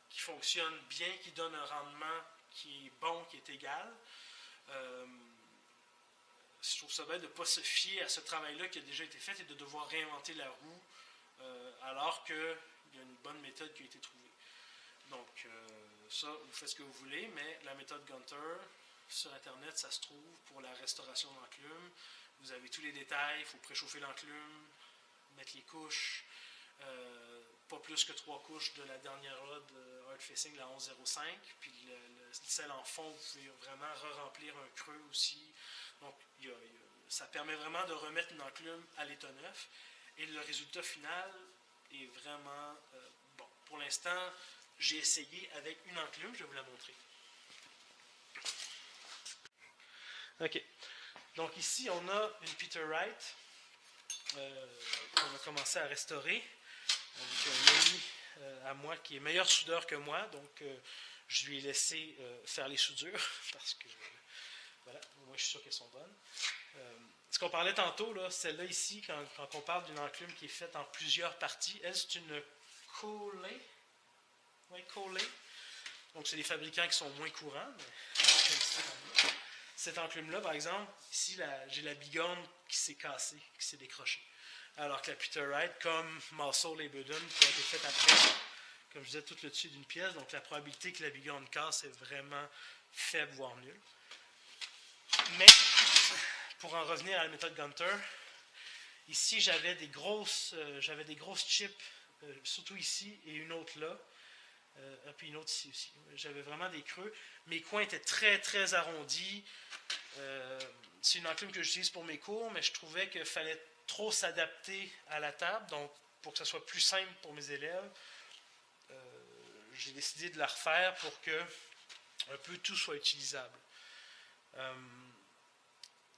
qui fonctionne bien, qui donne un rendement qui est bon, qui est égal. Je trouve ça bête de ne pas se fier à ce travail-là qui a déjà été fait et de devoir réinventer la roue alors qu'il y a une bonne méthode qui a été trouvée. Donc, ça, vous faites ce que vous voulez, mais la méthode Gunter, sur Internet, ça se trouve pour la restauration d'enclume. Vous avez tous les détails, il faut préchauffer l'enclume, mettre les couches, pas plus que 3 couches de la dernière rod Hard Facing, la 1105, puis celle en fond, vous pouvez vraiment re-remplir un creux aussi. Donc, ça permet vraiment de remettre une enclume à l'état neuf, et le résultat final est vraiment bon. Pour l'instant, j'ai essayé avec une enclume, je vais vous la montrer. Ok, donc ici on a une Peter Wright qu'on a commencé à restaurer avec un ami à moi qui est meilleur soudeur que moi, donc je lui ai laissé faire les soudures parce que voilà, moi je suis sûr qu'elles sont bonnes. Ce qu'on parlait tantôt, là, celle-là ici, quand on parle d'une enclume qui est faite en plusieurs parties, elle c'est une Coley. Oui, Coley. Donc c'est des fabricants qui sont moins courants. Mais cette enclume-là, par exemple, ici j'ai la bigorne qui s'est cassée, qui s'est décrochée. Alors que la Peter Wright, comme Muscle et Budden, qui ont été faites après, comme je disais, tout le dessus d'une pièce, donc la probabilité que la bigorne casse est vraiment faible, voire nulle. Mais, pour en revenir à la méthode Gunter, ici j'avais des grosses chips, surtout ici, et une autre là. Puis une autre ici aussi. J'avais vraiment des creux. Mes coins étaient très très arrondis. C'est une enclume que j'utilise pour mes cours, mais je trouvais qu'il fallait trop s'adapter à la table. Donc, pour que ça soit plus simple pour mes élèves, j'ai décidé de la refaire pour que un peu tout soit utilisable.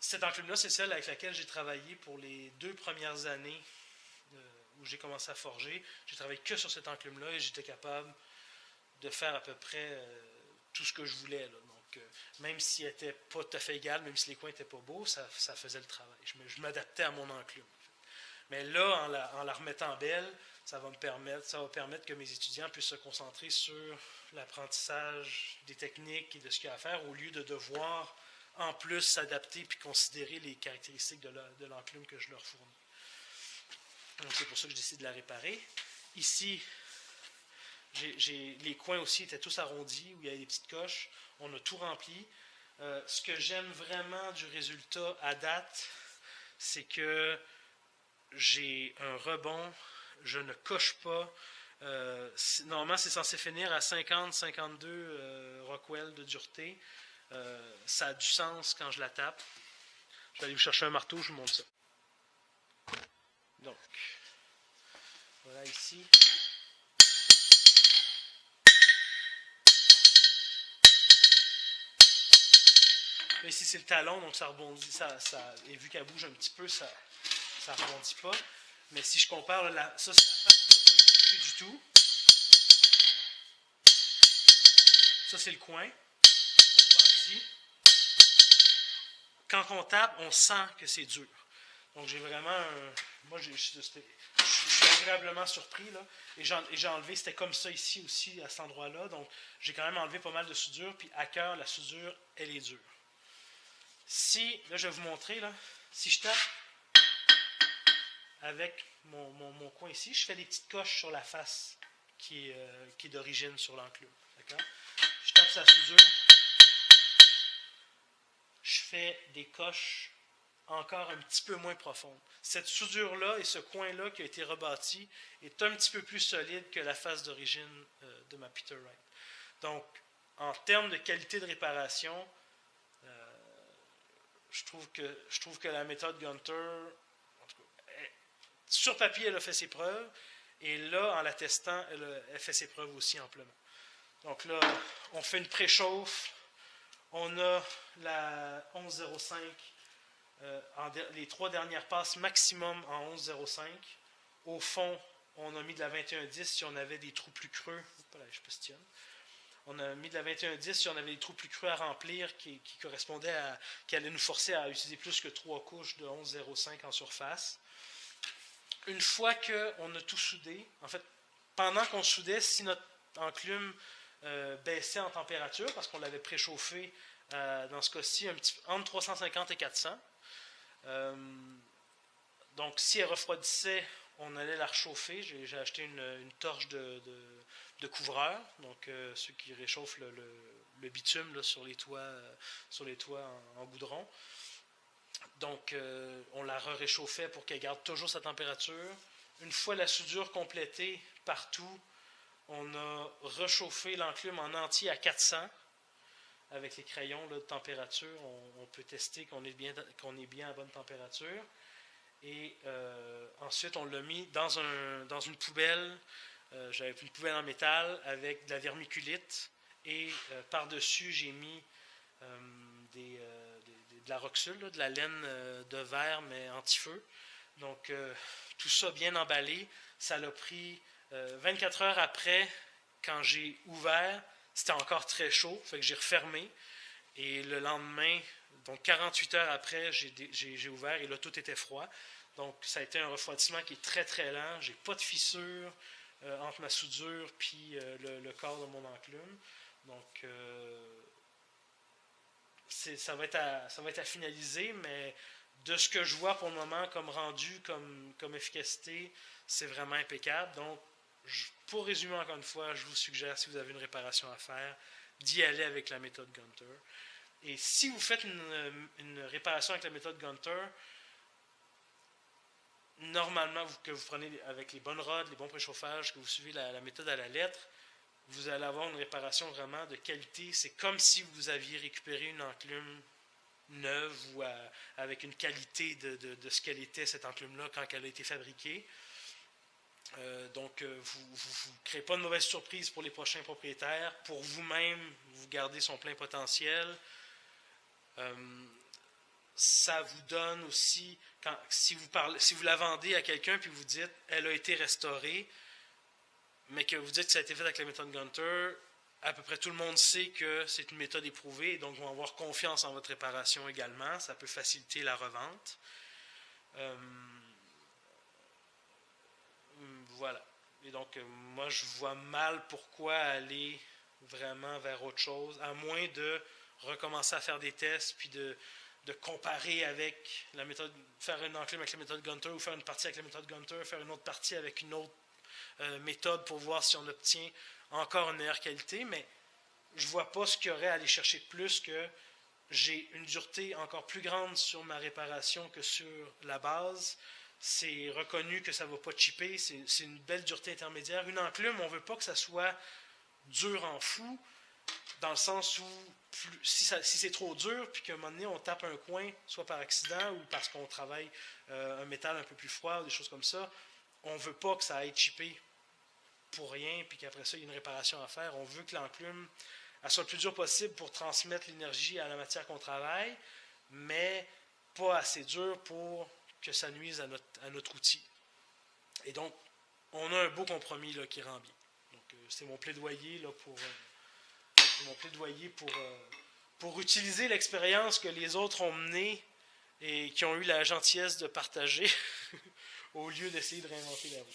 Cette enclume-là, c'est celle avec laquelle j'ai travaillé pour les 2 premières années où j'ai commencé à forger. J'ai travaillé que sur cette enclume-là et j'étais capable de faire à peu près tout ce que je voulais. Là. Donc, même si elle n'était pas tout à fait égale, même si les coins n'étaient pas beaux, ça faisait le travail. Je m'adaptais à mon enclume. En fait. Mais là, en la remettant belle, ça va permettre que mes étudiants puissent se concentrer sur l'apprentissage des techniques et de ce qu'il y a à faire, au lieu de devoir en plus s'adapter puis considérer les caractéristiques de l'enclume que je leur fournis. Donc, c'est pour ça que je décide de la réparer. Ici, les coins aussi étaient tous arrondis, où il y avait des petites coches. On a tout rempli. Ce que j'aime vraiment du résultat à date, c'est que j'ai un rebond, je ne coche pas. Normalement, c'est censé finir à 50-52 Rockwell de dureté. Ça a du sens quand je la tape. Je vais aller vous chercher un marteau, je vous montre ça. Donc, voilà ici. Là, ici, c'est le talon, donc ça rebondit. Et vu qu'elle bouge un petit peu, ça ne rebondit pas. Mais si je compare, ça, c'est la partie qui n'est pas touchée du tout. Ça, c'est le coin. Quand on tape, on sent que c'est dur. Donc, j'ai vraiment moi, je suis agréablement surpris. Là. Et j'ai enlevé, c'était comme ça ici aussi, à cet endroit-là. Donc, j'ai quand même enlevé pas mal de soudure. Puis, à cœur, la soudure, elle est dure. Là, je vais vous montrer. Là, si je tape avec mon coin ici, je fais des petites coches sur la face qui est d'origine sur l'enclume. D'accord? Je tape sa soudure. Je fais des coches encore un petit peu moins profondes. Cette soudure-là et ce coin-là qui a été rebâti est un petit peu plus solide que la face d'origine de ma Peter Wright. Donc, en termes de qualité de réparation, je trouve que la méthode Gunter, en tout cas, sur papier, elle a fait ses preuves, et là, en la testant, elle fait ses preuves aussi amplement. Donc là, on fait une préchauffe. On a la 11.05, les 3 dernières passes maximum en 11.05. Au fond, on a mis de la 21.10 si on avait des trous plus creux. Je postillonne. On a mis de la 21.10 si on avait des trous plus creux à remplir qui correspondaient qui allaient nous forcer à utiliser plus que 3 couches de 11.05 en surface. Une fois qu'on a tout soudé, en fait, pendant qu'on soudait, si notre enclume baissait en température, parce qu'on l'avait préchauffé dans ce cas-ci, entre 350 et 400. Donc, si elle refroidissait, on allait la réchauffer. J'ai acheté une torche de couvreur, donc ceux qui réchauffent le bitume là, sur les toits en goudron. Donc, on la réchauffait pour qu'elle garde toujours sa température. Une fois la soudure complétée partout, on a réchauffé l'enclume en entier à 400. Avec les crayons là, de température, on peut tester qu'on est bien à bonne température. Et ensuite, on l'a mis dans une poubelle. J'avais une poubelle en métal avec de la vermiculite. Et par-dessus, j'ai mis de la roxule, là, de la laine de verre, mais anti-feu. Donc, tout ça bien emballé. Ça l'a pris 24 heures après, quand j'ai ouvert, c'était encore très chaud, fait que j'ai refermé. Et le lendemain, donc 48 heures après, j'ai ouvert et là, tout était froid. Donc, ça a été un refroidissement qui est très, très lent. J'ai pas de fissure entre ma soudure puis le corps de mon enclume. Donc, ça va être à finaliser, mais de ce que je vois pour le moment comme rendu, comme efficacité, c'est vraiment impeccable. Donc, pour résumer encore une fois, je vous suggère, si vous avez une réparation à faire, d'y aller avec la méthode Gunter. Et si vous faites une réparation avec la méthode Gunter, normalement, que vous prenez avec les bonnes rods, les bons préchauffages, que vous suivez la méthode à la lettre, vous allez avoir une réparation vraiment de qualité. C'est comme si vous aviez récupéré une enclume neuve ou avec une qualité de ce qu'elle était, cette enclume-là, quand elle a été fabriquée. Donc, vous ne créez pas de mauvaise surprise pour les prochains propriétaires. Pour vous-même, vous gardez son plein potentiel. Ça vous donne aussi, si vous la vendez à quelqu'un puis vous dites elle a été restaurée, mais que vous dites que ça a été fait avec la méthode Gunter, à peu près tout le monde sait que c'est une méthode éprouvée, et donc vont avoir confiance en votre réparation également. Ça peut faciliter la revente. Voilà. Et donc, moi, je vois mal pourquoi aller vraiment vers autre chose, à moins de recommencer à faire des tests, puis de comparer avec la méthode, faire une enclume avec la méthode Gunter, ou faire une partie avec la méthode Gunter, faire une autre partie avec une autre méthode pour voir si on obtient encore une meilleure qualité, mais je ne vois pas ce qu'il y aurait à aller chercher de plus que j'ai une dureté encore plus grande sur ma réparation que sur la base. C'est reconnu que ça ne va pas chipper, c'est une belle dureté intermédiaire. Une enclume, on ne veut pas que ça soit dur en fou, dans le sens où si c'est trop dur, puis qu'à un moment donné, on tape un coin, soit par accident ou parce qu'on travaille un métal un peu plus froid, ou des choses comme ça, on ne veut pas que ça aille chipper pour rien, puis qu'après ça, il y a une réparation à faire. On veut que l'enclume soit le plus dur possible pour transmettre l'énergie à la matière qu'on travaille, mais pas assez dur pour que ça nuise à notre outil. Et donc, on a un beau compromis là, qui rend bien. Donc, c'est mon plaidoyer là, pour utiliser l'expérience que les autres ont menée et qui ont eu la gentillesse de partager au lieu d'essayer de réinventer la roue.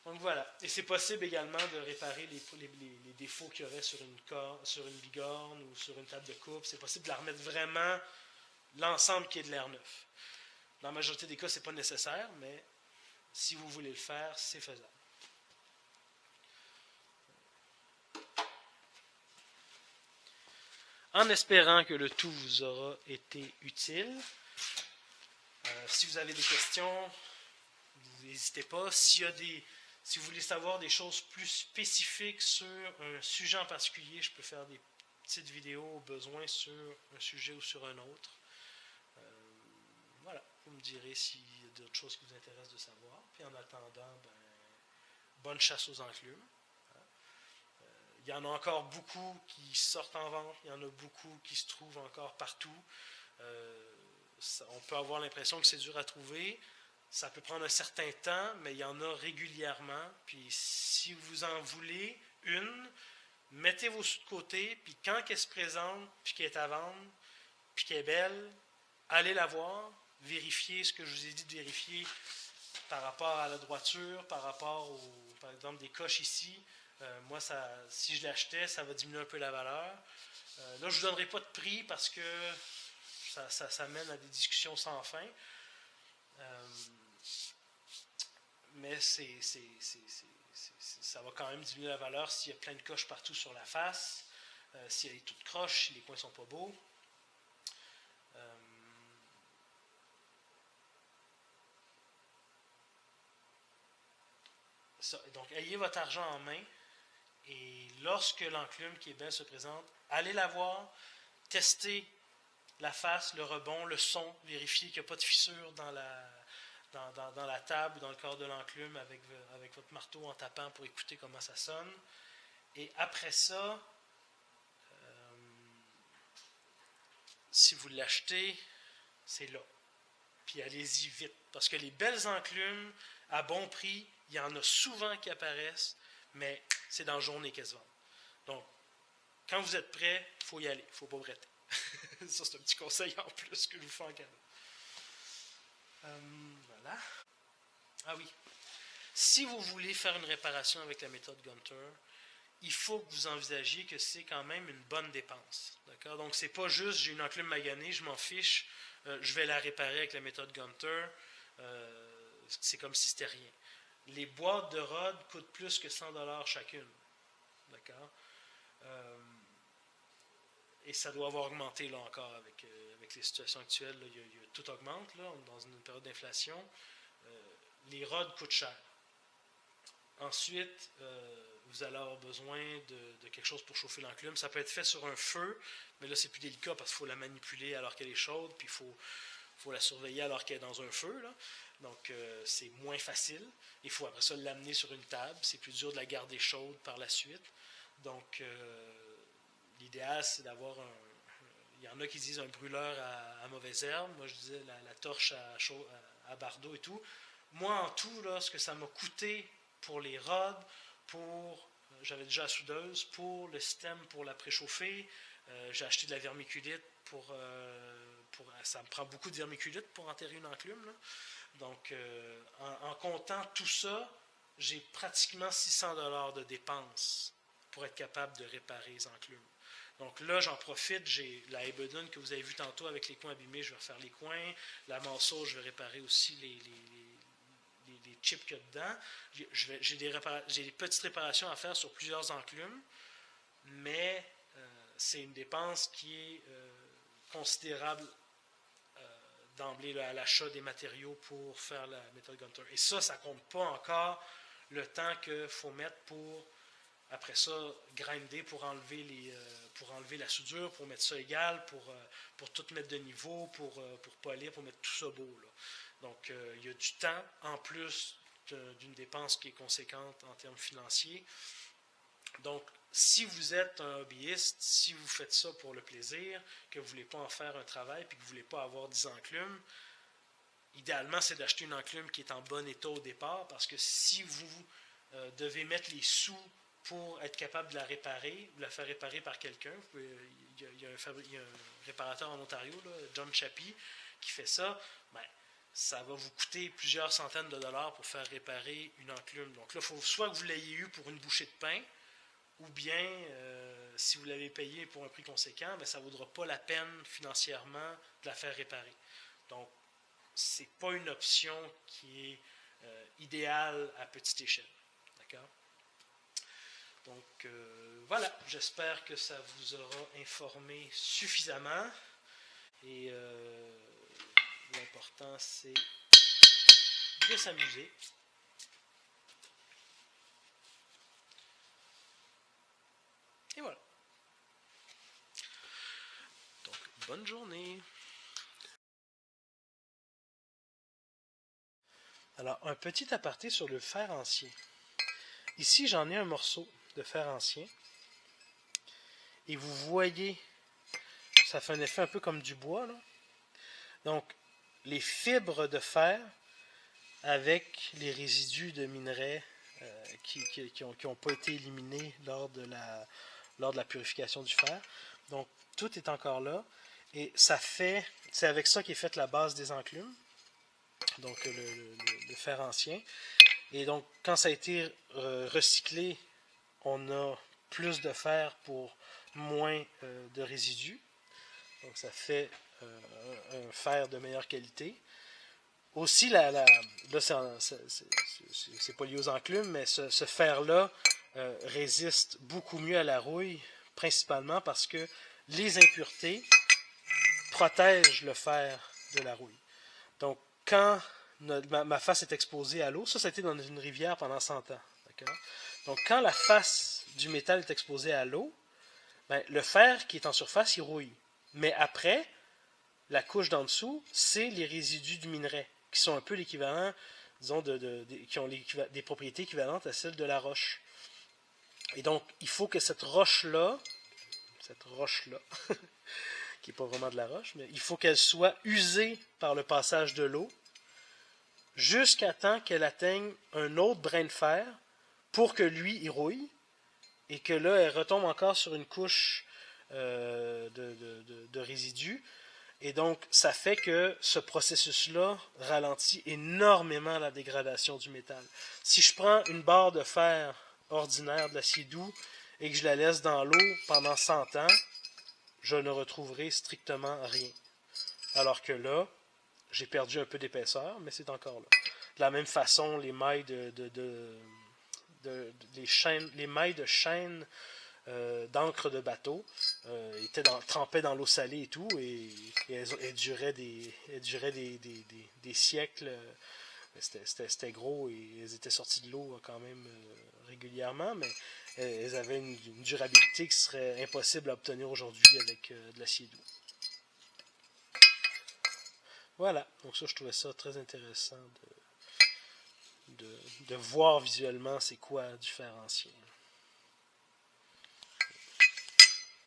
Donc voilà. Et c'est possible également de réparer les défauts qu'il y aurait sur une bigorne ou sur une table de coupe. C'est possible de la remettre vraiment l'ensemble qui est de l'air neuf. Dans la majorité des cas, ce n'est pas nécessaire, mais si vous voulez le faire, c'est faisable. En espérant que le tout vous aura été utile, si vous avez des questions, n'hésitez pas. Si vous voulez savoir des choses plus spécifiques sur un sujet en particulier, je peux faire des petites vidéos au besoin sur un sujet ou sur un autre. Voilà, vous me direz s'il y a d'autres choses qui vous intéressent de savoir. Puis en attendant, bonne chasse aux enclumes. Il y en a encore beaucoup qui sortent en vente, il y en a beaucoup qui se trouvent encore partout. On peut avoir l'impression que c'est dur à trouver. Ça peut prendre un certain temps, mais il y en a régulièrement. Puis si vous en voulez une, mettez-vous sur le côté, puis quand elle se présente, puis qu'elle est à vendre, puis qu'elle est belle, allez la voir, vérifiez ce que je vous ai dit de vérifier par rapport à la droiture, par rapport par exemple, des coches ici. Moi, si je l'achetais, ça va diminuer un peu la valeur. Là, je ne vous donnerai pas de prix parce que ça mène à des discussions sans fin. Mais ça va quand même diminuer la valeur s'il y a plein de coches partout sur la face, s'il y a des toutes croches, si les coins ne sont pas beaux. Donc, ayez votre argent en main et lorsque l'enclume qui est belle se présente, allez la voir, testez la face, le rebond, le son, vérifiez qu'il n'y a pas de fissure dans la table ou dans le corps de l'enclume avec votre marteau en tapant pour écouter comment ça sonne. Et après ça, si vous l'achetez, c'est là. Puis allez-y vite. Parce que les belles enclumes, à bon prix, il y en a souvent qui apparaissent, mais c'est dans la journée qu'elles se vendent. Donc, quand vous êtes prêt, il faut y aller. Il ne faut pas bretter. Ça, c'est un petit conseil en plus que je vous fais en cadeau. Voilà. Ah oui. Si vous voulez faire une réparation avec la méthode Gunter, il faut que vous envisagiez que c'est quand même une bonne dépense. D'accord? Donc, c'est pas juste j'ai une enclume maganée, je m'en fiche, je vais la réparer avec la méthode Gunter. C'est comme si c'était rien. Les boîtes de rod coûtent plus que 100$ chacune. D'accord? Et ça doit avoir augmenté là encore avec les situations actuelles. Là, tout augmente là, dans une période d'inflation. Les rods coûtent cher. Ensuite, vous allez avoir besoin de quelque chose pour chauffer l'enclume. Ça peut être fait sur un feu, mais là, c'est plus délicat parce qu'il faut la manipuler alors qu'elle est chaude, puis il faut la surveiller alors qu'elle est dans un feu. Là. Donc, c'est moins facile. Il faut après ça l'amener sur une table. C'est plus dur de la garder chaude par la suite. Donc, l'idéal, c'est d'avoir il y en a qui disent un brûleur à mauvaise herbe. Moi, je disais la torche à bardeau et tout. Moi, en tout, là, ce que ça m'a coûté pour les rods, j'avais déjà la soudeuse, pour le système pour la préchauffer, j'ai acheté de la vermiculite ça me prend beaucoup de vermiculite pour enterrer une enclume. Là. Donc, en comptant tout ça, j'ai pratiquement 600$ de dépenses pour être capable de réparer les enclumes. Donc là, j'en profite, j'ai la Ebeden que vous avez vu tantôt avec les coins abîmés, je vais refaire les coins. La Marceau, je vais réparer aussi les chips qu'il y a dedans. J'ai des petites réparations à faire sur plusieurs enclumes, mais c'est une dépense qui est considérable d'emblée à l'achat des matériaux pour faire la méthode Gunter. Et ça ne compte pas encore le temps qu'il faut mettre pour, après ça, grinder pour enlever la soudure, pour mettre ça égal, pour tout mettre de niveau, pour polir, pour mettre tout ça beau. Là. Donc, il y a du temps en plus d'une dépense qui est conséquente en termes financiers. Donc, si vous êtes un hobbyiste, si vous faites ça pour le plaisir, que vous ne voulez pas en faire un travail, puis que vous ne voulez pas avoir 10 enclumes, idéalement, c'est d'acheter une enclume qui est en bon état au départ, parce que si vous devez mettre les sous pour être capable de la réparer, ou la faire réparer par quelqu'un, il y a un réparateur en Ontario, là, John Chappie, qui fait ça, ben, ça va vous coûter plusieurs centaines de dollars pour faire réparer une enclume. Donc là, il faut soit que vous l'ayez eu pour une bouchée de pain, ou bien, si vous l'avez payé pour un prix conséquent, ben, ça ne vaudra pas la peine financièrement de la faire réparer. Donc, ce n'est pas une option qui est idéale à petite échelle. D'accord? Donc, voilà. J'espère que ça vous aura informé suffisamment. Et l'important, c'est de s'amuser. Et voilà. Donc, bonne journée. Alors, un petit aparté sur le fer ancien. Ici, j'en ai un morceau de fer ancien. Et vous voyez, ça fait un effet un peu comme du bois, là. Donc, les fibres de fer avec les résidus de minerais qui n'ont pas été éliminés lors de la purification du fer. Donc, tout est encore là. Et c'est avec ça qu'est faite la base des enclumes. Donc, le fer ancien. Et donc, quand ça a été recyclé, on a plus de fer pour moins de résidus. Donc ça fait un fer de meilleure qualité. Aussi, là c'est pas lié aux enclumes, mais ce fer-là résiste beaucoup mieux à la rouille, principalement parce que les impuretés protègent le fer de la rouille. Donc, quand ma face est exposée à l'eau, ça a été dans une rivière pendant 100 ans. D'accord? Donc, quand la face du métal est exposée à l'eau, ben, le fer qui est en surface, il rouille. Mais après, la couche d'en dessous, c'est les résidus du minerai, qui sont un peu l'équivalent, disons, qui ont des propriétés équivalentes à celles de la roche. Et donc, il faut que cette roche-là, qui n'est pas vraiment de la roche, mais il faut qu'elle soit usée par le passage de l'eau, jusqu'à temps qu'elle atteigne un autre brin de fer, pour que lui, il rouille, et que là, elle retombe encore sur une couche de résidus. Et donc, ça fait que ce processus-là ralentit énormément la dégradation du métal. Si je prends une barre de fer ordinaire de l'acier doux et que je la laisse dans l'eau pendant 100 ans, je ne retrouverai strictement rien. Alors que là, j'ai perdu un peu d'épaisseur, mais c'est encore là. De la même façon, les mailles les mailles de chaîne d'encre de bateau trempées dans l'eau salée et tout, et elles duraient des siècles. C'était gros et elles étaient sorties de l'eau quand même régulièrement, mais elles avaient une durabilité qui serait impossible à obtenir aujourd'hui avec de l'acier doux. Voilà, donc ça, je trouvais ça très intéressant de voir visuellement c'est quoi du fer ancien.